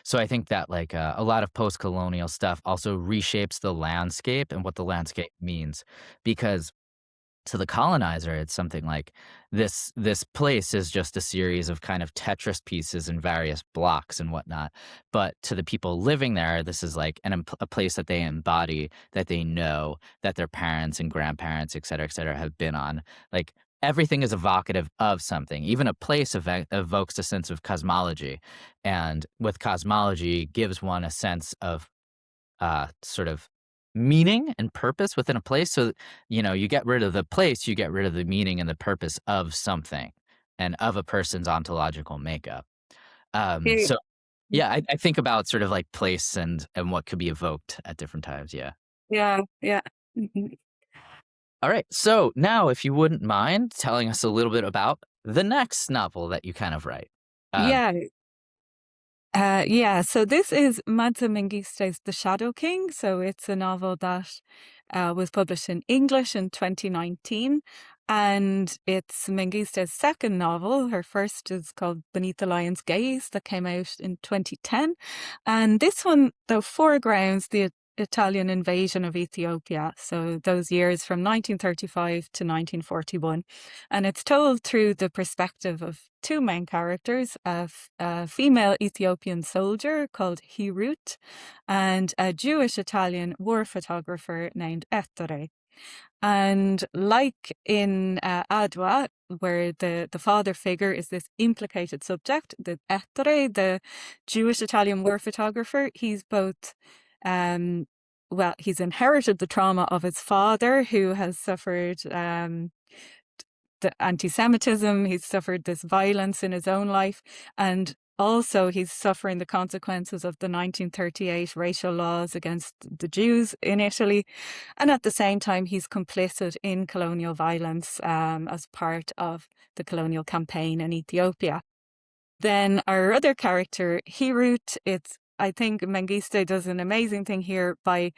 So I think that like a lot of post-colonial stuff also reshapes the landscape and what the landscape means because to the colonizer, it's something like this place is just a series of kind of Tetris pieces and various blocks and whatnot. But to the people living there, this is like a place that they embody, that they know, that their parents and grandparents, et cetera, have been on. Like everything is evocative of something. Even a place evokes a sense of cosmology, and with cosmology, gives one a sense of sort of meaning and purpose within a place. So, you know, you get rid of the place, you get rid of the meaning and the purpose of something and of a person's ontological makeup. Yeah, So yeah, I think about sort of like place and what could be evoked at different times. Yeah. yeah, yeah. Mhm. All right. So now, if you wouldn't mind telling us a little bit about the next novel that you kind of write. Um, Yeah, yeah, so this is Maaza Mengiste's The Shadow King. So it's a novel that was published in English in 2019. And it's Mengiste's second novel. Her first is called Beneath the Lion's Gaze, that came out in 2010. And this one, though, foregrounds the Italian invasion of Ethiopia. So those years from 1935 to 1941. And it's told through the perspective of two main characters, a female Ethiopian soldier called Hirut and a Jewish Italian war photographer named Ettore. And like in Adwa, where the father figure is this implicated subject, the Ettore, the Jewish Italian war photographer, he's both well, he's inherited the trauma of his father, who has suffered the anti-Semitism. He's suffered this violence in his own life, and also he's suffering the consequences of the 1938 racial laws against the Jews in Italy, and at the same time he's complicit in colonial violence as part of the colonial campaign in Ethiopia. Then our other character, Hirut, it's I think Mengiste does an amazing thing here by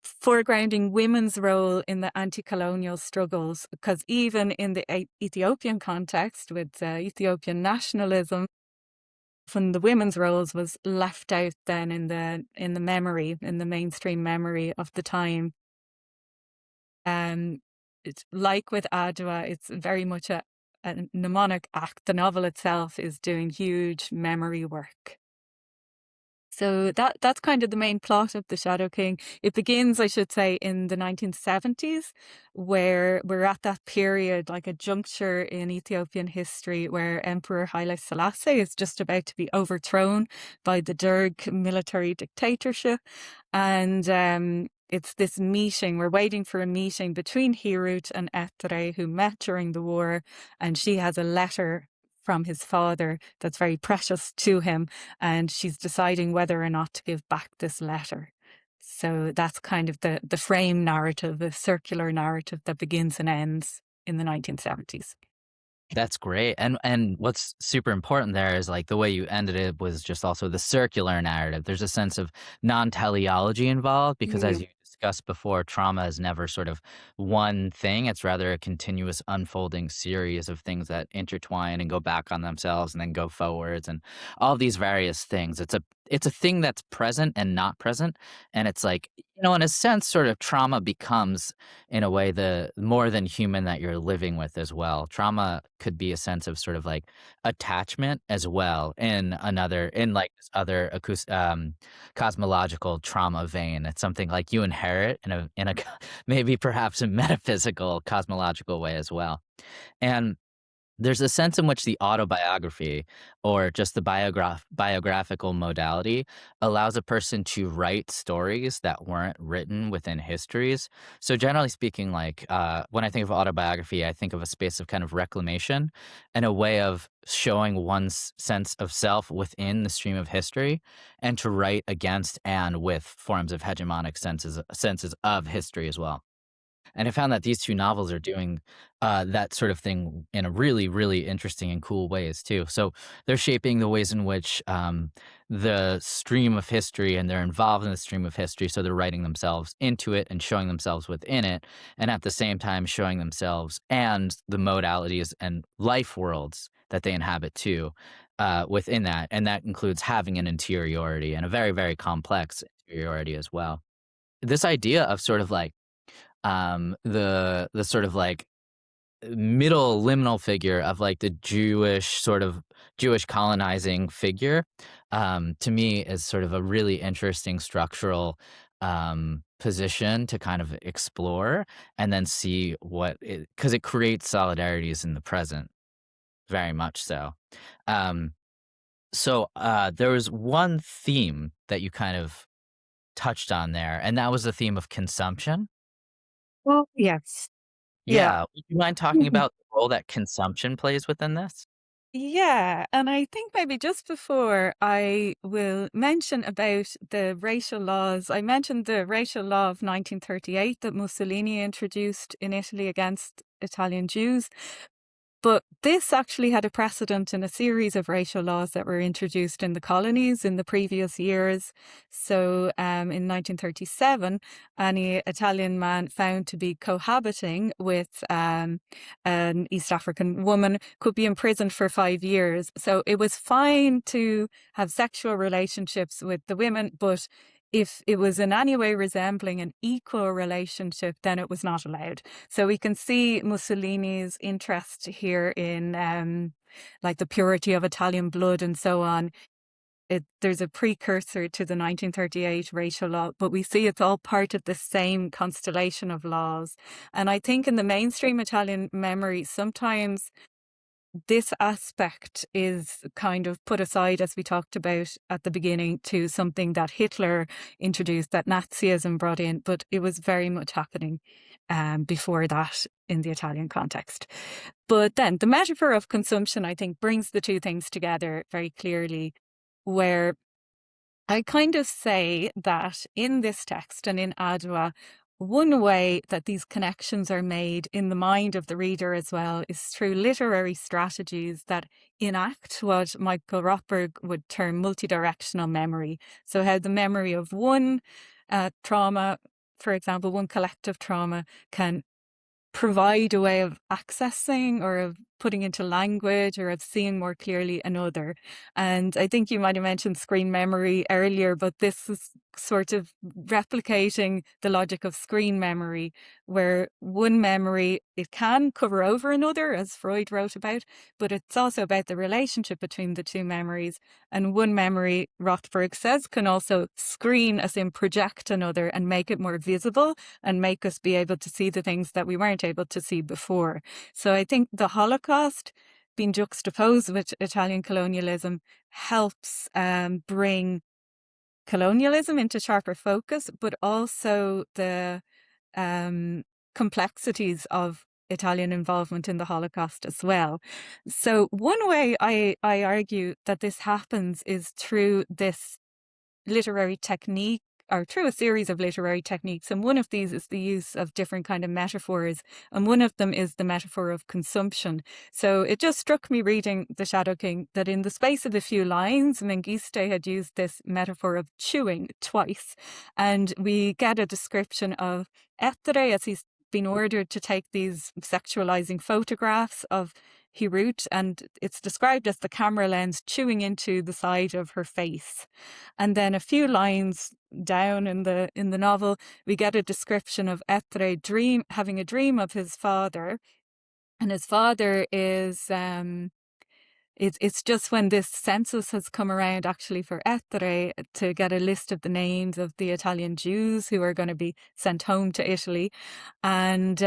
foregrounding women's role in the anti-colonial struggles, because even in the Ethiopian context with Ethiopian nationalism, when the women's roles was left out then in the memory, in the mainstream memory of the time. Um, it's like with Adwa, it's very much a mnemonic act. The novel itself is doing huge memory work. So that's kind of the main plot of The Shadow King. It begins, I should say, in the 1970s, where we're at that period, like a juncture in Ethiopian history, where Emperor Haile Selassie is just about to be overthrown by the Derg military dictatorship. And it's this meeting, we're waiting for a meeting between Hirut and Etre, who met during the war, and she has a letter from his father that's very precious to him, and she's deciding whether or not to give back this letter. So that's kind of the frame narrative, the circular narrative that begins and ends in the 1970s. That's great. And what's super important there is like the way you ended it was just also the circular narrative. There's a sense of non-teleology involved because as Mm. you discussed before, trauma is never sort of one thing. It's rather a continuous unfolding series of things that intertwine and go back on themselves and then go forwards and all these various things. it's a thing that's present and not present, and it's like, in a sense, sort of trauma becomes, in a way, the more than human that you're living with as well. Trauma could be a sense of sort of like attachment as well in like this other cosmological trauma vein. It's something like you inherit in a maybe perhaps a metaphysical cosmological way as well. And there's a sense in which the autobiography or just the biographical modality allows a person to write stories that weren't written within histories. So generally speaking, like when I think of autobiography, I think of a space of kind of reclamation and a way of showing one's sense of self within the stream of history and to write against and with forms of hegemonic senses of history as well. And I found that these 2 novels are doing, that sort of thing in a really, really interesting and cool ways too. So they're shaping the ways in which, the stream of history and they're involved in the stream of history, so they're writing themselves into it and showing themselves within it, and at the same time showing themselves and the modalities and life worlds that they inhabit too, within that, and that includes having an interiority and a very, very complex interiority as well. This idea of sort of like the sort of like middle liminal figure of like the Jewish colonizing figure, to me is sort of a really interesting structural position to kind of explore and then see what it because it creates solidarities in the present, very much so. Um, so there was one theme that you kind of touched on there, and that was the theme of consumption. Well, yes. Yeah. Yeah, would you mind talking about the role that consumption plays within this? Yeah, and I think maybe just before I will mention about the racial laws, I mentioned the racial law of 1938 that Mussolini introduced in Italy against Italian Jews. But this actually had a precedent in a series of racial laws that were introduced in the colonies in the previous years. So in 1937, any Italian man found to be cohabiting with an East African woman could be imprisoned for 5 years. So it was fine to have sexual relationships with the women, but if it was in any way resembling an equal relationship, then it was not allowed. So we can see Mussolini's interest here in like the purity of Italian blood and so on. There's a precursor to the 1938 racial law, but we see it's all part of the same constellation of laws. And I think in the mainstream Italian memory, sometimes this aspect is kind of put aside, as we talked about at the beginning, to something that Hitler introduced, that Nazism brought in, but it was very much happening before that in the Italian context. But then the metaphor of consumption, I think, brings the two things together very clearly, where I kind of say that in this text and in Adwa, one way that these connections are made in the mind of the reader as well is through literary strategies that enact what Michael Rothberg would term multidirectional memory. So, how the memory of one trauma, for example, one collective trauma, can provide a way of accessing or of putting into language or of seeing more clearly another. And I think you might have mentioned screen memory earlier, but this is sort of replicating the logic of screen memory, where one memory, it can cover over another, as Freud wrote about, but it's also about the relationship between the two memories. And one memory, Rothberg says, can also screen, as in project another, and make it more visible and make us be able to see the things that we weren't able to see before. So I think the Holocaust being juxtaposed with Italian colonialism helps bring colonialism into sharper focus, but also the complexities of Italian involvement in the Holocaust as well. So one way I argue that this happens is through this literary technique, or through a series of literary techniques. And one of these is the use of different kind of metaphors. And one of them is the metaphor of consumption. So it just struck me reading The Shadow King that in the space of a few lines, Mengiste had used this metaphor of chewing twice. And we get a description of Ettore as he's been ordered to take these sexualizing photographs of Hirut, and it's described as the camera lens chewing into the side of her face. And then a few lines down in the novel, we get a description of Etre having a dream of his father, and his father is it's just when this census has come around actually for Etre to get a list of the names of the Italian Jews who are going to be sent home to Italy. And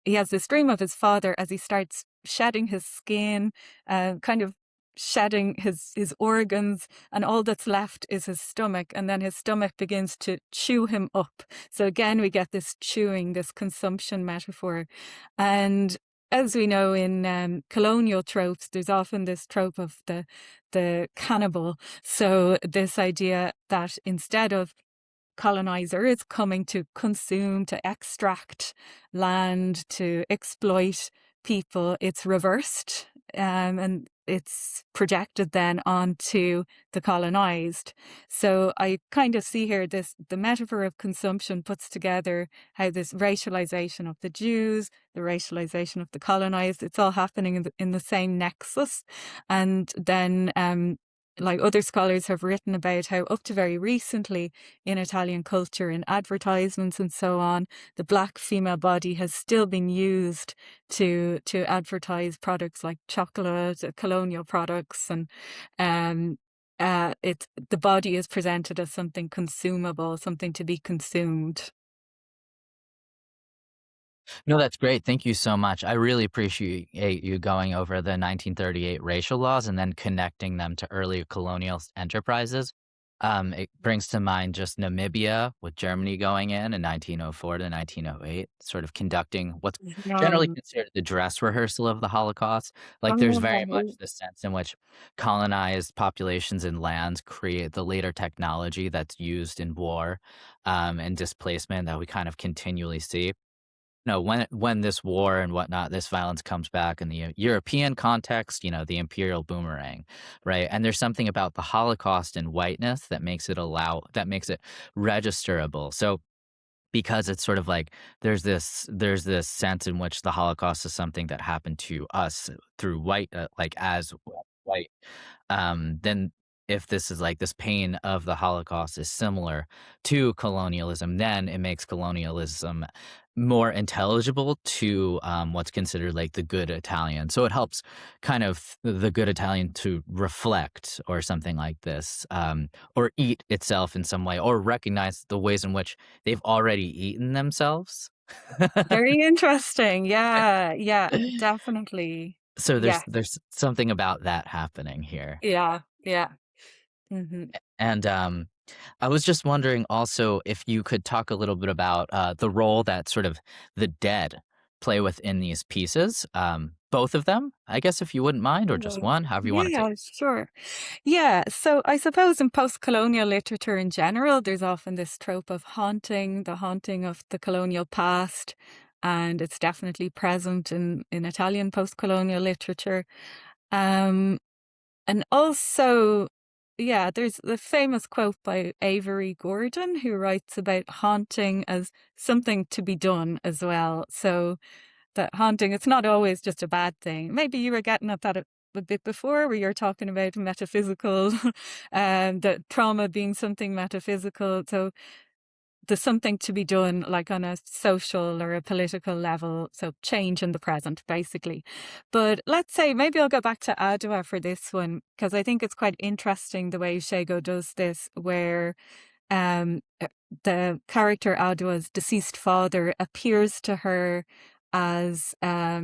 he has this dream of his father as he starts shedding his skin, kind of shedding his organs, and all that's left is his stomach, and then his stomach begins to chew him up. So again, we get this chewing, this consumption metaphor. And as we know in colonial tropes, there's often this trope of the cannibal. So this idea that instead of colonizer is coming to consume, to extract land, to exploit people, it's reversed, and it's projected then onto the colonized. So I kind of see here the metaphor of consumption puts together how this racialization of the Jews, the racialization of the colonized, it's all happening in the same nexus. And then like other scholars have written about how up to very recently in Italian culture, in advertisements and so on, the black female body has still been used to advertise products like chocolate, colonial products, and the body is presented as something consumable, something to be consumed. No, that's great. Thank you so much. I really appreciate you going over the 1938 racial laws and then connecting them to earlier colonial enterprises. It brings to mind just Namibia with Germany going in 1904 to 1908, sort of conducting what's generally Um, considered the dress rehearsal of the Holocaust. Like, there's very much oh, the sense in which colonized populations and lands create the later technology that's used in war, and displacement that we kind of continually see. No, when this war and whatnot, this violence comes back in the European context, the imperial boomerang, right? And there's something about the Holocaust and whiteness that makes it registerable. So because it's sort of like there's this sense in which the Holocaust is something that happened to us through white, like as white, then if this is like this pain of the Holocaust is similar to colonialism, then it makes colonialism more intelligible to what's considered like the good Italian. So it helps kind of the good Italian to reflect or something like this, or eat itself in some way, or recognize the ways in which they've already eaten themselves. very interesting. Yeah, yeah, definitely. So there's Yes, there's something about that happening here. yeah, yeah. Hmm. And I was just wondering also if you could talk a little bit about the role that sort of the dead play within these pieces. Both of them, I guess, if you wouldn't mind, or just one, however you want to take. Yeah, sure. Yeah, so I suppose in post-colonial literature in general, there's often this trope of haunting, the haunting of the colonial past, and it's definitely present in Italian post-colonial literature. Um, and also, yeah, there's the famous quote by Avery Gordon, who writes about haunting as something to be done as well. So that haunting, it's not always just a bad thing. Maybe you were getting at that a bit before, where you're talking about metaphysical, and the trauma being something metaphysical. So there's something to be done, like on a social or a political level. So change in the present, basically. But let's say maybe I'll go back to Adwa for this one, because I think it's quite interesting the way Scego does this, where um, uh, the character Adwa's deceased father appears to her as a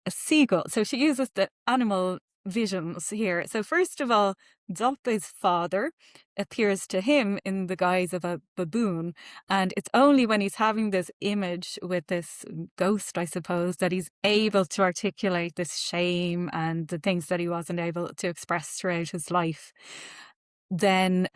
seagull. So she uses the animal visions here. So first of all, Zolpe's father appears to him in the guise of a baboon. And it's only when he's having this image with this ghost, I suppose, that he's able to articulate this shame and the things that he wasn't able to express throughout his life. Then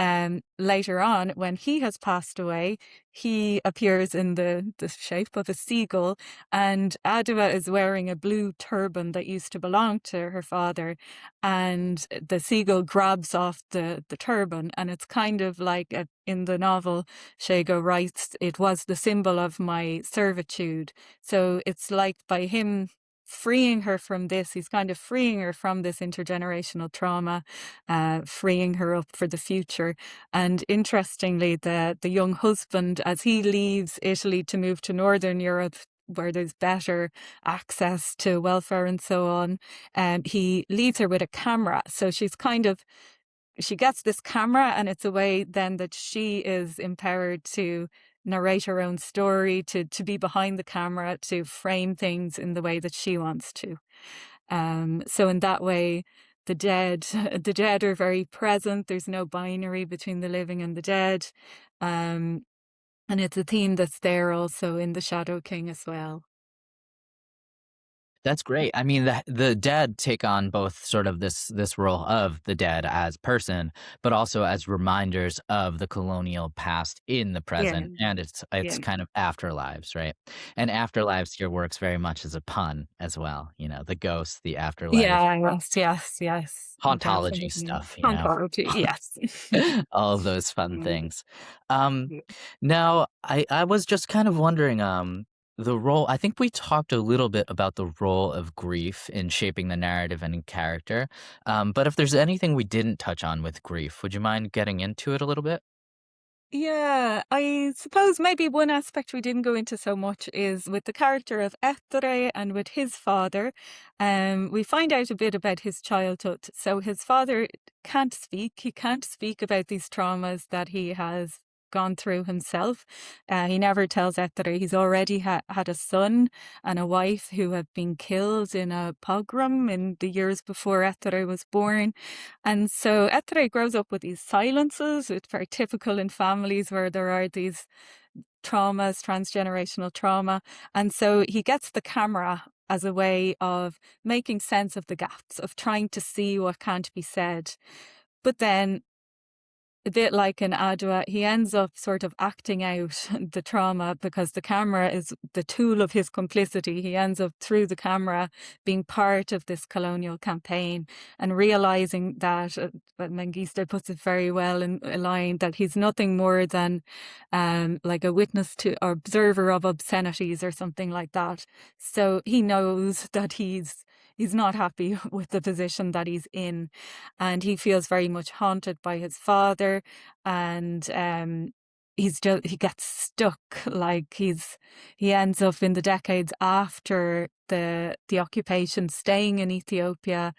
later on, when he has passed away, he appears in the shape of a seagull, and Adwa is wearing a blue turban that used to belong to her father, and the seagull grabs off the turban, and it's kind of like in the novel, Scego writes, it was the symbol of my servitude. So it's like by him freeing her from this. He's kind of freeing her from this intergenerational trauma, freeing her up for the future. And interestingly, the young husband, as he leaves Italy to move to Northern Europe, where there's better access to welfare and so on, he leaves her with a camera. So she gets this camera, and it's a way then that she is empowered to narrate her own story, to be behind the camera, to frame things in the way that she wants to. So in that way, the dead, the dead are very present. There's no binary between the living and the dead. Um, and it's a theme that's there also in The Shadow King as well. That's great. I mean, the dead take on both sort of this role of the dead as person, but also as reminders of the colonial past in the Yeah, present, and it's yeah. kind of afterlives, right? And afterlives here works very much as a pun as well, the ghosts, the afterlife, Yeah, yes, yes, yes, hauntology definitely. stuff. Ontology, yes. All of those fun Mm, things. Um, yeah. Now I was just kind of wondering, the role I think we talked a little bit about the role of grief in shaping the narrative and in character, but if there's anything we didn't touch on with grief, would you mind getting into it a little bit? Yeah, I suppose maybe one aspect we didn't go into so much is with the character of Ettore and with his father. We find out a bit about his childhood. So his father can't speak. He can't speak about these traumas that he has gone through himself. He never tells Ettore he's already had a son and a wife who have been killed in a pogrom in the years before Ettore was born. And so Ettore grows up with these silences. It's very typical in families where there are these traumas, transgenerational trauma. And so he gets the camera as a way of making sense of the gaps, of trying to see what can't be said. But then a bit like in Adwa, he ends up sort of acting out the trauma because the camera is the tool of his complicity. He ends up through the camera being part of this colonial campaign and realizing that, Mengiste puts it very well in a line, that he's nothing more than like a witness to or observer of obscenities or something like that. So he knows that he's not happy with the position that he's in, and he feels very much haunted by his father, and he gets stuck. Like he ends up in the decades after the occupation, staying in Ethiopia,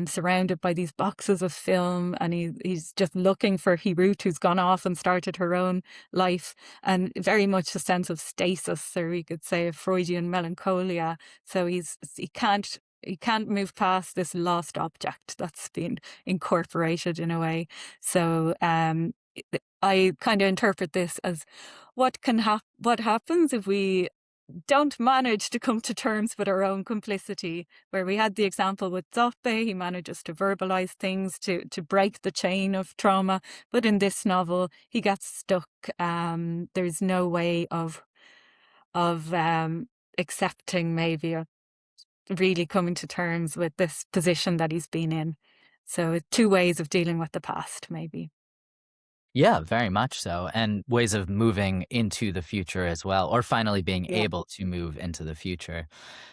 surrounded by these boxes of film, and he's just looking for Hirut, who's gone off and started her own life, and very much a sense of stasis, or we could say a Freudian melancholia. So he can't move past this lost object that's been incorporated in a way. So I kind of interpret this as what happens if we don't manage to come to terms with our own complicity. Where we had the example with Zoppe, he manages to verbalize things to break the chain of trauma, but in this novel he gets stuck. There's no way of accepting, maybe, or really coming to terms with this position that he's been in. So two ways of dealing with the past, maybe. Yeah, very much so, and ways of moving into the future as well, or finally being Yeah. able to move into the future.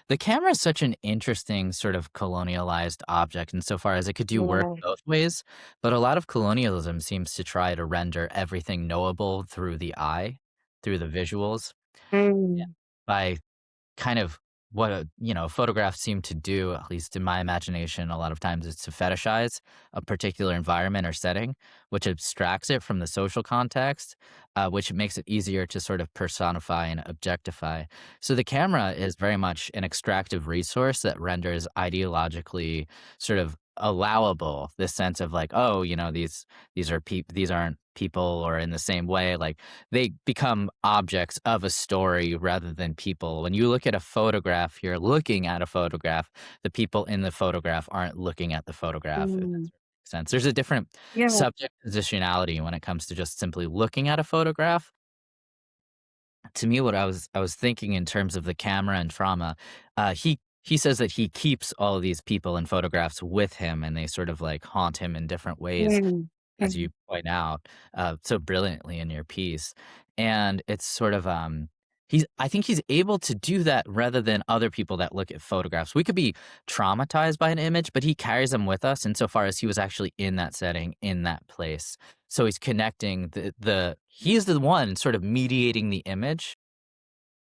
The camera is such an interesting sort of colonialized object insofar as it could do work Yeah. both ways, but a lot of colonialism seems to try to render everything knowable through the eye, through the visuals, yeah, Mm. by kind of what photographs seem to do, at least in my imagination, a lot of times is to fetishize a particular environment or setting, which abstracts it from the social context, which makes it easier to sort of personify and objectify. So the camera is very much an extractive resource that renders ideologically sort of allowable this sense of like, oh, these aren't people, or in the same way, like they become objects of a story rather than people. When you look at a photograph, you're looking at a photograph. The people in the photograph aren't looking at the photograph, if that Mm. makes sense. There's a different Yeah. subject positionality when it comes to just simply looking at a photograph. To me, what I was thinking in terms of the camera and trauma, he says that he keeps all of these people in photographs with him, and they sort of like haunt him in different ways, Mm. as you Mm. point out so brilliantly in your piece. And it's sort of I think he's able to do that rather than other people that look at photographs. We could be traumatized by an image, but he carries them with us insofar as he was actually in that setting, in that place. So he's connecting he's the one sort of mediating the image.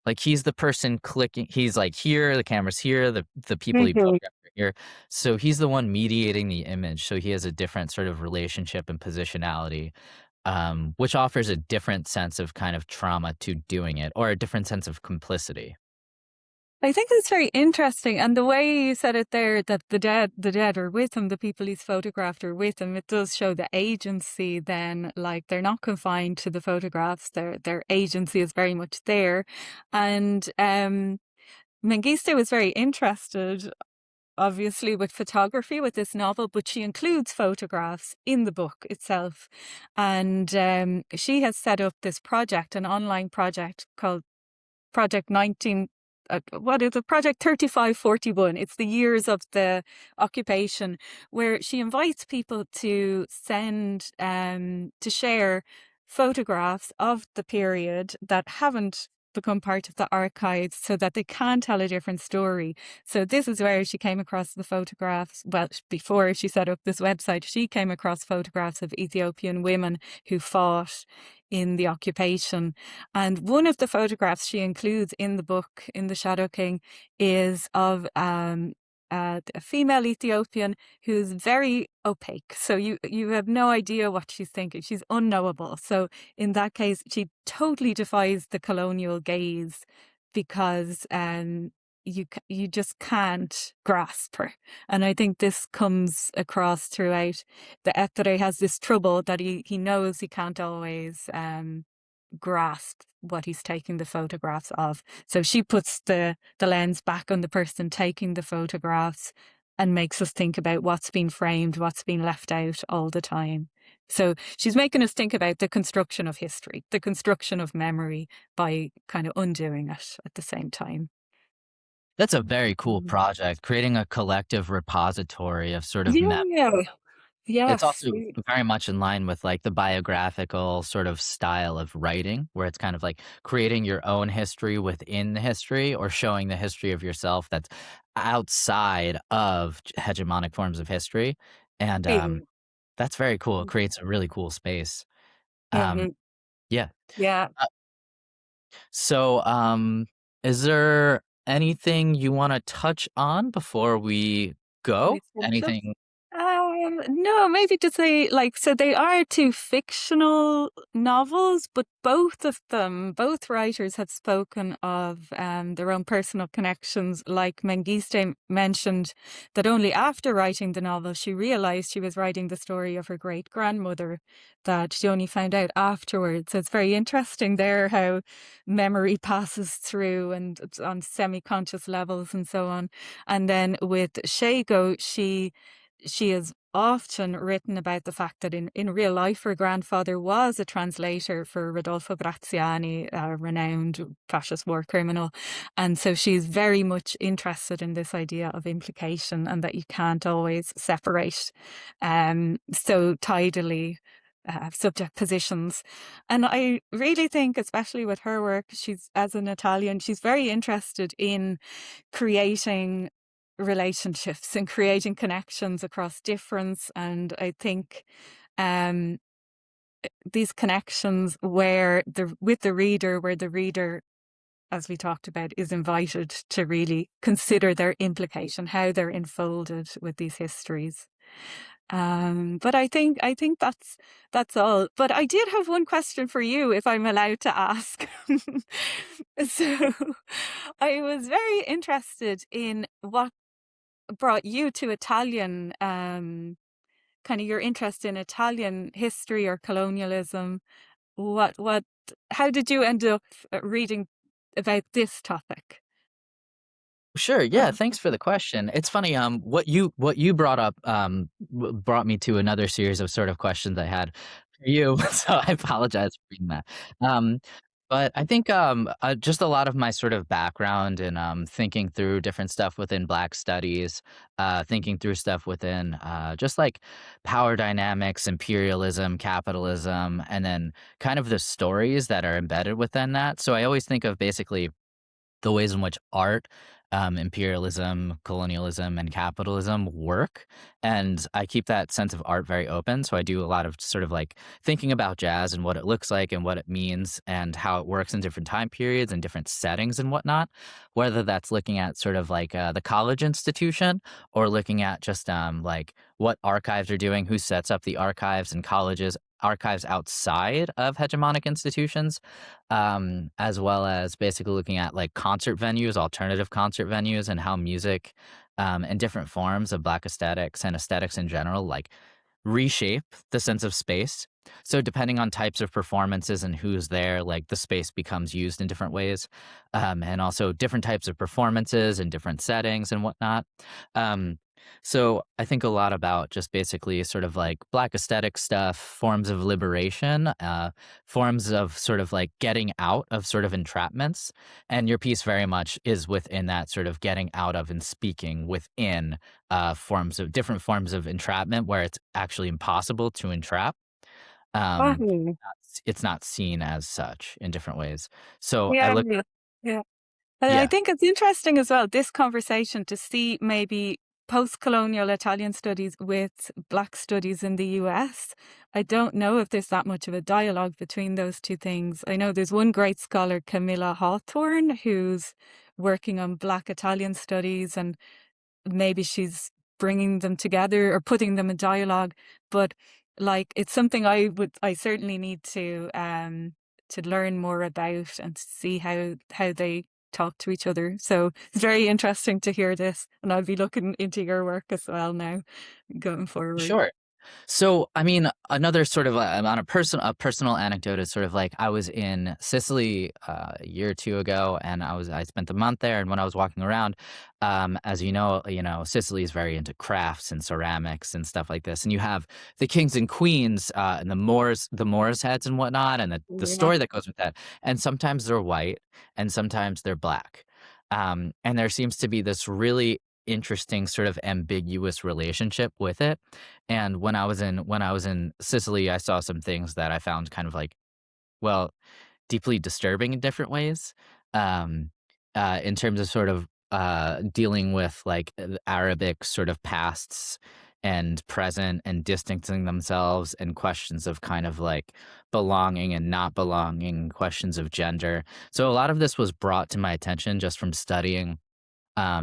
Like he's the person clicking, he's like here, the camera's here, the people he Mhm. photographed are here. So he's the one mediating the image. So he has a different sort of relationship and positionality, which offers a different sense of kind of trauma to doing it, or a different sense of complicity. I think it's very interesting, and the way you said it there, that the dead are with him, the people he's photographed are with him. It does show the agency. Then, like they're not confined to the photographs; their agency is very much there. And Mengiste was very interested, obviously, with photography with this novel, but she includes photographs in the book itself, and she has set up this project, an online project called Project 19, what is it? Project 3541. It's the years of the occupation, where she invites people to send, to share photographs of the period that haven't become part of the archives so that they can tell a different story. So this is where she came across the photographs. Well, before she set up this website, she came across photographs of Ethiopian women who fought in the occupation. And one of the photographs she includes in the book, in The Shadow King, is of a female Ethiopian who's very opaque. So you have no idea what she's thinking. She's unknowable. So in that case, she totally defies the colonial gaze because you just can't grasp her. And I think this comes across throughout. The Etere has this trouble that he knows he can't always grasp what he's taking the photographs of. So she puts the lens back on the person taking the photographs and makes us think about what's been framed, what's been left out all the time. So she's making us think about the construction of history, the construction of memory, by kind of undoing it at the same time. That's a very cool Mm. project, creating a collective repository of sort of Yeah. It's Yes. also very much in line with, like, the biographical sort of style of writing, where it's kind of like creating your own history within the history, or showing the history of yourself that's outside of hegemonic forms of history, and, Mm. that's very cool. It creates a really cool space. Um, Mhm. yeah. Yeah. Uh, so, is there anything you wanna touch on before we go? We finish up? Anything. No, maybe to say, like, so they are two fictional novels, but both of them, both writers had spoken of their own personal connections. Like Mengiste mentioned that only after writing the novel, she realized she was writing the story of her great grandmother, that she only found out afterwards. So it's very interesting there how memory passes through and it's on semi-conscious levels and so on. And then with Scego, she has often written about the fact that in real life, her grandfather was a translator for Rodolfo Graziani, a renowned fascist war criminal. And so she's very much interested in this idea of implication and that you can't always separate so tidily subject positions. And I really think, especially with her work, she's as an Italian, she's very interested in creating relationships and creating connections across difference. And I think um, these connections where with the reader, where the reader, as we talked about, is invited to really consider their implication, how they're enfolded with these histories. But I think that's all. But I did have one question for you, if I'm allowed to ask. So I was very interested in what brought you to Italian, kind of your interest in Italian history or colonialism. What, how did you end up reading about this topic? Sure. Yeah. Thanks for the question. It's funny. What you brought up brought me to another series of sort of questions I had for you. So I apologize for reading that. Um, But I think just a lot of my sort of background in thinking through different stuff within Black studies, thinking through stuff within just like power dynamics, imperialism, capitalism, and then kind of the stories that are embedded within that. So I always think of basically the ways in which art, imperialism, colonialism, and capitalism work. And I keep that sense of art very open. So I do a lot of sort of like thinking about jazz and what it looks like and what it means and how it works in different time periods and different settings and whatnot. Whether that's looking at sort of like the college institution or looking at just like what archives are doing, who sets up the archives and colleges. Archives outside of hegemonic institutions, as well as basically looking at like concert venues, alternative concert venues, and how music and different forms of Black aesthetics and aesthetics in general like reshape the sense of space. So depending on types of performances and who's there, like the space becomes used in different ways, and also different types of performances and different settings and whatnot. Um, so I think a lot about just basically sort of like Black aesthetic stuff, forms of liberation, forms of sort of like getting out of sort of entrapments. And your piece very much is within that sort of getting out of and speaking within forms of different forms of entrapment where it's actually impossible to entrap. Um, Wow. it's not seen as such in different ways. So I Yeah, look, yeah. And I yeah, think it's interesting as well, this conversation to see maybe post-colonial Italian studies with Black studies in the US. I don't know if there's that much of a dialogue between those two things. I know there's one great scholar, Camilla Hawthorne, who's working on Black Italian studies, and maybe she's bringing them together or putting them in dialogue. But like, it's something I certainly need to learn more about and see how they talk to each other. So it's very interesting to hear this, and I'll be looking into your work as well now going forward. sure. So, I mean, another sort of on a personal anecdote is sort of like I was in Sicily a year or two ago, and I spent a month there. And when I was walking around, as you know, Sicily is very into crafts and ceramics and stuff like this. And you have the kings and queens and the Moors heads and whatnot, and the Yeah. story that goes with that. And sometimes they're white, and sometimes they're black. And there seems to be this really interesting sort of ambiguous relationship with it. And when I was in Sicily, I saw some things that I found kind of like, well, deeply disturbing in different ways, um, in terms of sort of dealing with like Arabic sort of pasts and present and distancing themselves and questions of kind of like belonging and not belonging, questions of gender. So a lot of this was brought to my attention just from studying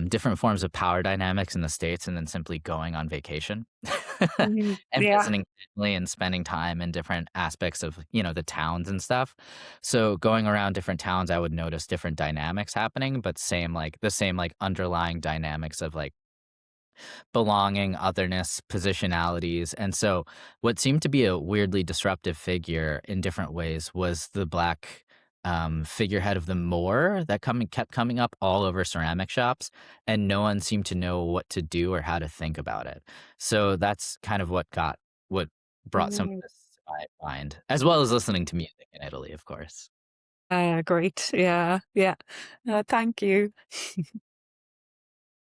different forms of power dynamics in the States and then simply going on vacation Mhm. and Yeah. visiting family and spending time in different aspects of, you know, the towns and stuff. So going around different towns, I would notice different dynamics happening, but the same like underlying dynamics of like belonging, otherness, positionalities. And so what seemed to be a weirdly disruptive figure in different ways was the black figurehead of the Moor that kept coming up all over ceramic shops, and no one seemed to know what to do or how to think about it. So that's kind of what brought some of Mhm. this to my mind, as well as listening to music in Italy, of course. Great. Yeah. Yeah. Thank you.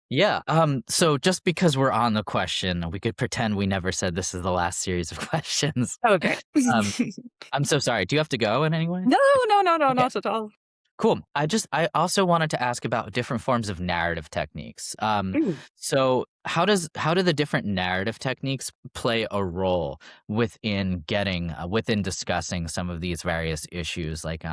Yeah. So just because we're on the question, we could pretend we never said this is the last series of questions. Okay. Um, I'm so sorry. Do you have to go in any way? No, no, no, no, Okay. not at all. Cool. I also wanted to ask about different forms of narrative techniques. Mm. So how do the different narrative techniques play a role within within discussing some of these various issues? Like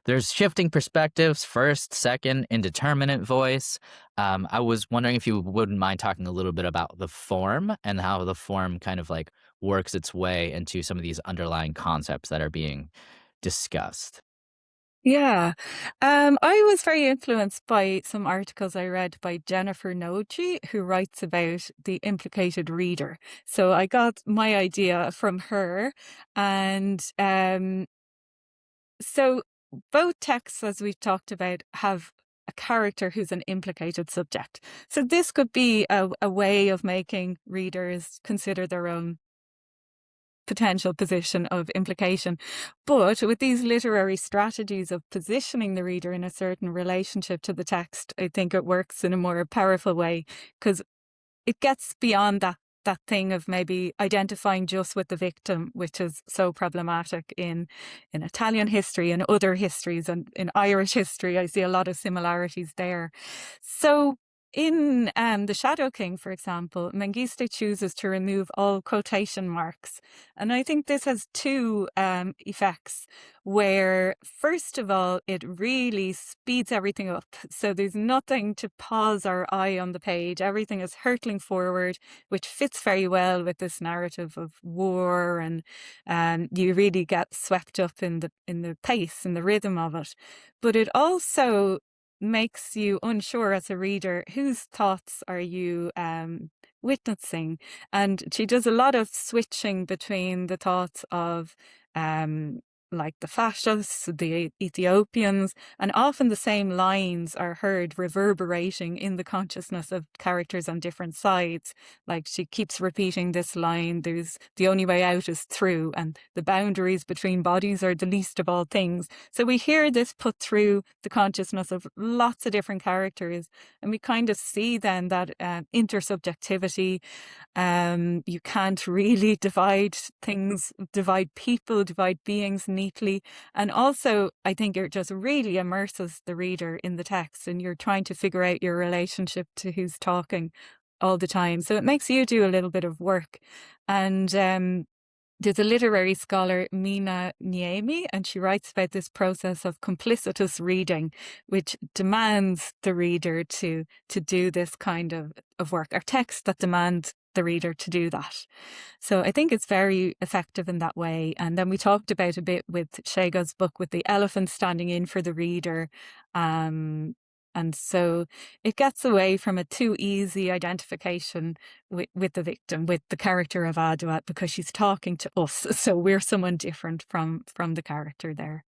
there's shifting perspectives, first, second, indeterminate voice. I was wondering if you wouldn't mind talking a little bit about the form and how the form kind of like works its way into some of these underlying concepts that are being discussed. Yeah. I was very influenced by some articles I read by Jennifer Noji, who writes about the implicated reader. So I got my idea from her. And so both texts, as we've talked about, have a character who's an implicated subject. So this could be a way of making readers consider their own potential position of implication. But with these literary strategies of positioning the reader in a certain relationship to the text, I think it works in a more powerful way because it gets beyond that thing of maybe identifying just with the victim, which is so problematic in Italian history and other histories, and in Irish history, I see a lot of similarities there. So in The Shadow King, for example, Mengiste chooses to remove all quotation marks. And I think this has two effects where, first of all, it really speeds everything up. So there's nothing to pause our eye on the page. Everything is hurtling forward, which fits very well with this narrative of war, and you really get swept up in the pace and the rhythm of it. But it also makes you unsure as a reader, whose thoughts are you witnessing? And she does a lot of switching between the thoughts of like the fascists, the Ethiopians, and often the same lines are heard reverberating in the consciousness of characters on different sides. Like she keeps repeating this line, there's the only way out is through, and the boundaries between bodies are the least of all things. So we hear this put through the consciousness of lots of different characters, and we kind of see then that intersubjectivity. You can't really divide things, divide people, divide beings neatly. And also, I think it just really immerses the reader in the text, and you're trying to figure out your relationship to who's talking all the time. So it makes you do a little bit of work. And there's a literary scholar, Mina Niemi, and she writes about this process of complicitous reading, which demands the reader to do this kind of work, or texts that demand the reader to do that. So I think it's very effective in that way. And then we talked about a bit with Scego's book with the elephant standing in for the reader. And so it gets away from a too easy identification with the victim, with the character of Adwa, because she's talking to us. So we're someone different from the character there.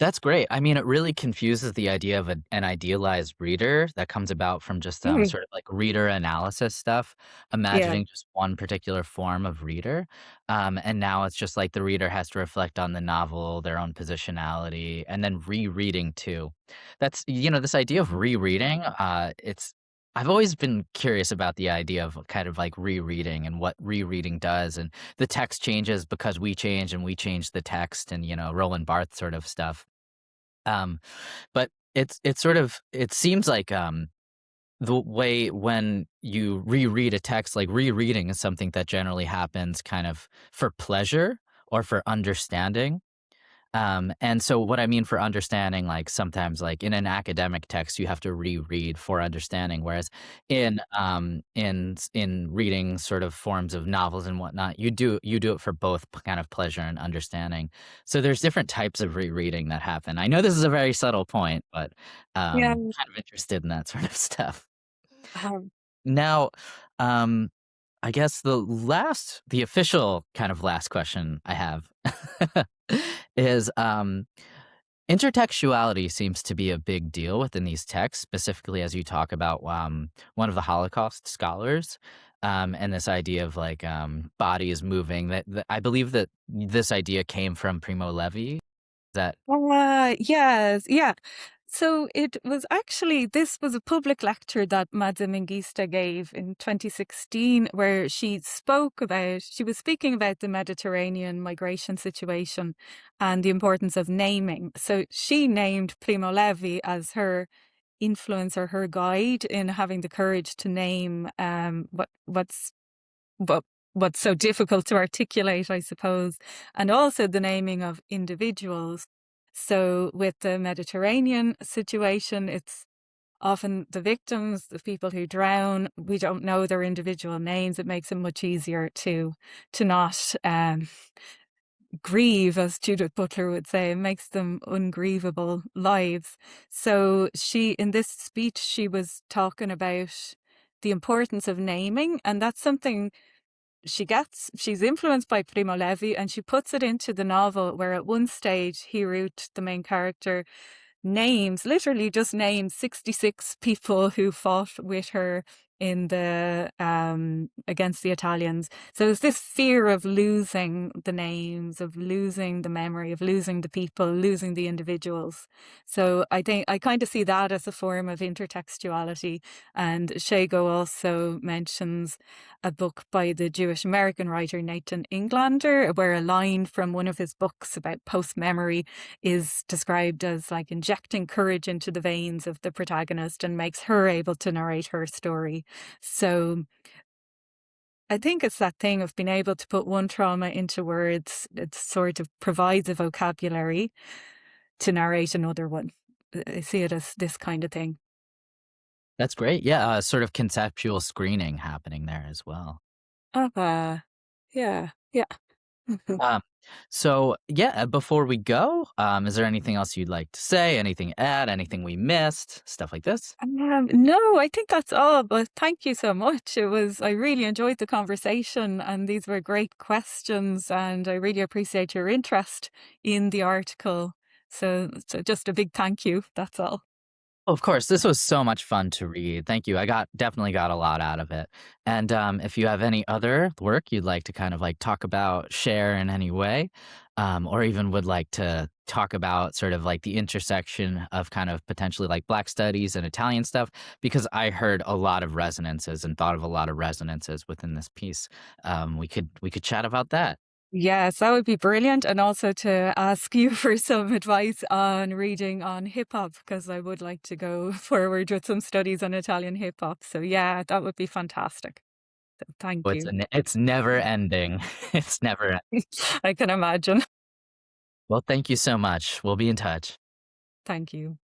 That's great. I mean, it really confuses the idea of an idealized reader that comes about from just Mm, sort of like reader analysis stuff, yeah. imagining just one particular form of reader. And now it's just like the reader has to reflect on the novel, their own positionality, and then rereading too. This idea of rereading, I've always been curious about the idea of kind of like rereading and what rereading does. And the text changes because we change and we change the text, and, Roland Barthes sort of stuff. Um, but it seems like, the way when you reread a text, like rereading is something that generally happens kind of for pleasure or for understanding. And so what I mean for understanding, like sometimes like in an academic text, you have to reread for understanding, whereas in reading sort of forms of novels and whatnot, you do it for both kind of pleasure and understanding. So there's different types of rereading that happen. I know this is a very subtle point, but Yeah. kind of interested in that sort of stuff. Um, Now, um, I guess the official kind of last question I have is, intertextuality seems to be a big deal within these texts, specifically as you talk about, one of the Holocaust scholars, and this idea of like, bodies moving. That I believe that this idea came from Primo Levi. Is that yes, yeah. So it was actually, this was a public lecture that Maaza Mengiste gave in 2016, where she was speaking about the Mediterranean migration situation and the importance of naming. So she named Primo Levi as her influence or her guide in having the courage to name what what's so difficult to articulate, I suppose, and also the naming of individuals. So with the Mediterranean situation, it's often the victims, the people who drown. We don't know their individual names. It makes it much easier to not grieve, as Judith Butler would say. It makes them ungrievable lives. So in this speech, she was talking about the importance of naming, and that's something she's influenced by Primo Levi, and she puts it into the novel, where at one stage Hirut, the main character, literally just names 66 people who fought with her in the against the Italians. So it's this fear of losing the names, of losing the memory, of losing the people, losing the individuals. So I think I kind of see that as a form of intertextuality. And Scego also mentions a book by the Jewish American writer Nathan Englander, where a line from one of his books about post memory is described as like injecting courage into the veins of the protagonist and makes her able to narrate her story. So I think it's that thing of being able to put one trauma into words. It sort of provides a vocabulary to narrate another one. I see it as this kind of thing. That's great. Yeah, sort of conceptual screening happening there as well. Yeah, yeah. Um, so yeah, before we go, is there anything else you'd like to say? Anything to add? Anything we missed? Stuff like this? No, I think that's all. But thank you so much. I really enjoyed the conversation, and these were great questions. And I really appreciate your interest in the article. So just a big thank you. That's all. Of course, this was so much fun to read. Thank you. I definitely got a lot out of it. And if you have any other work you'd like to kind of like talk about, share in any way, or even would like to talk about sort of like the intersection of kind of potentially like Black studies and Italian stuff, because I heard a lot of resonances and thought of a lot of resonances within this piece. We could chat about that. Yes, that would be brilliant. And also to ask you for some advice on reading on hip hop, because I would like to go forward with some studies on Italian hip hop. So, yeah, that would be fantastic. So, thank But you. it's never ending. It's never. I can imagine. Well, thank you so much. We'll be in touch. Thank you.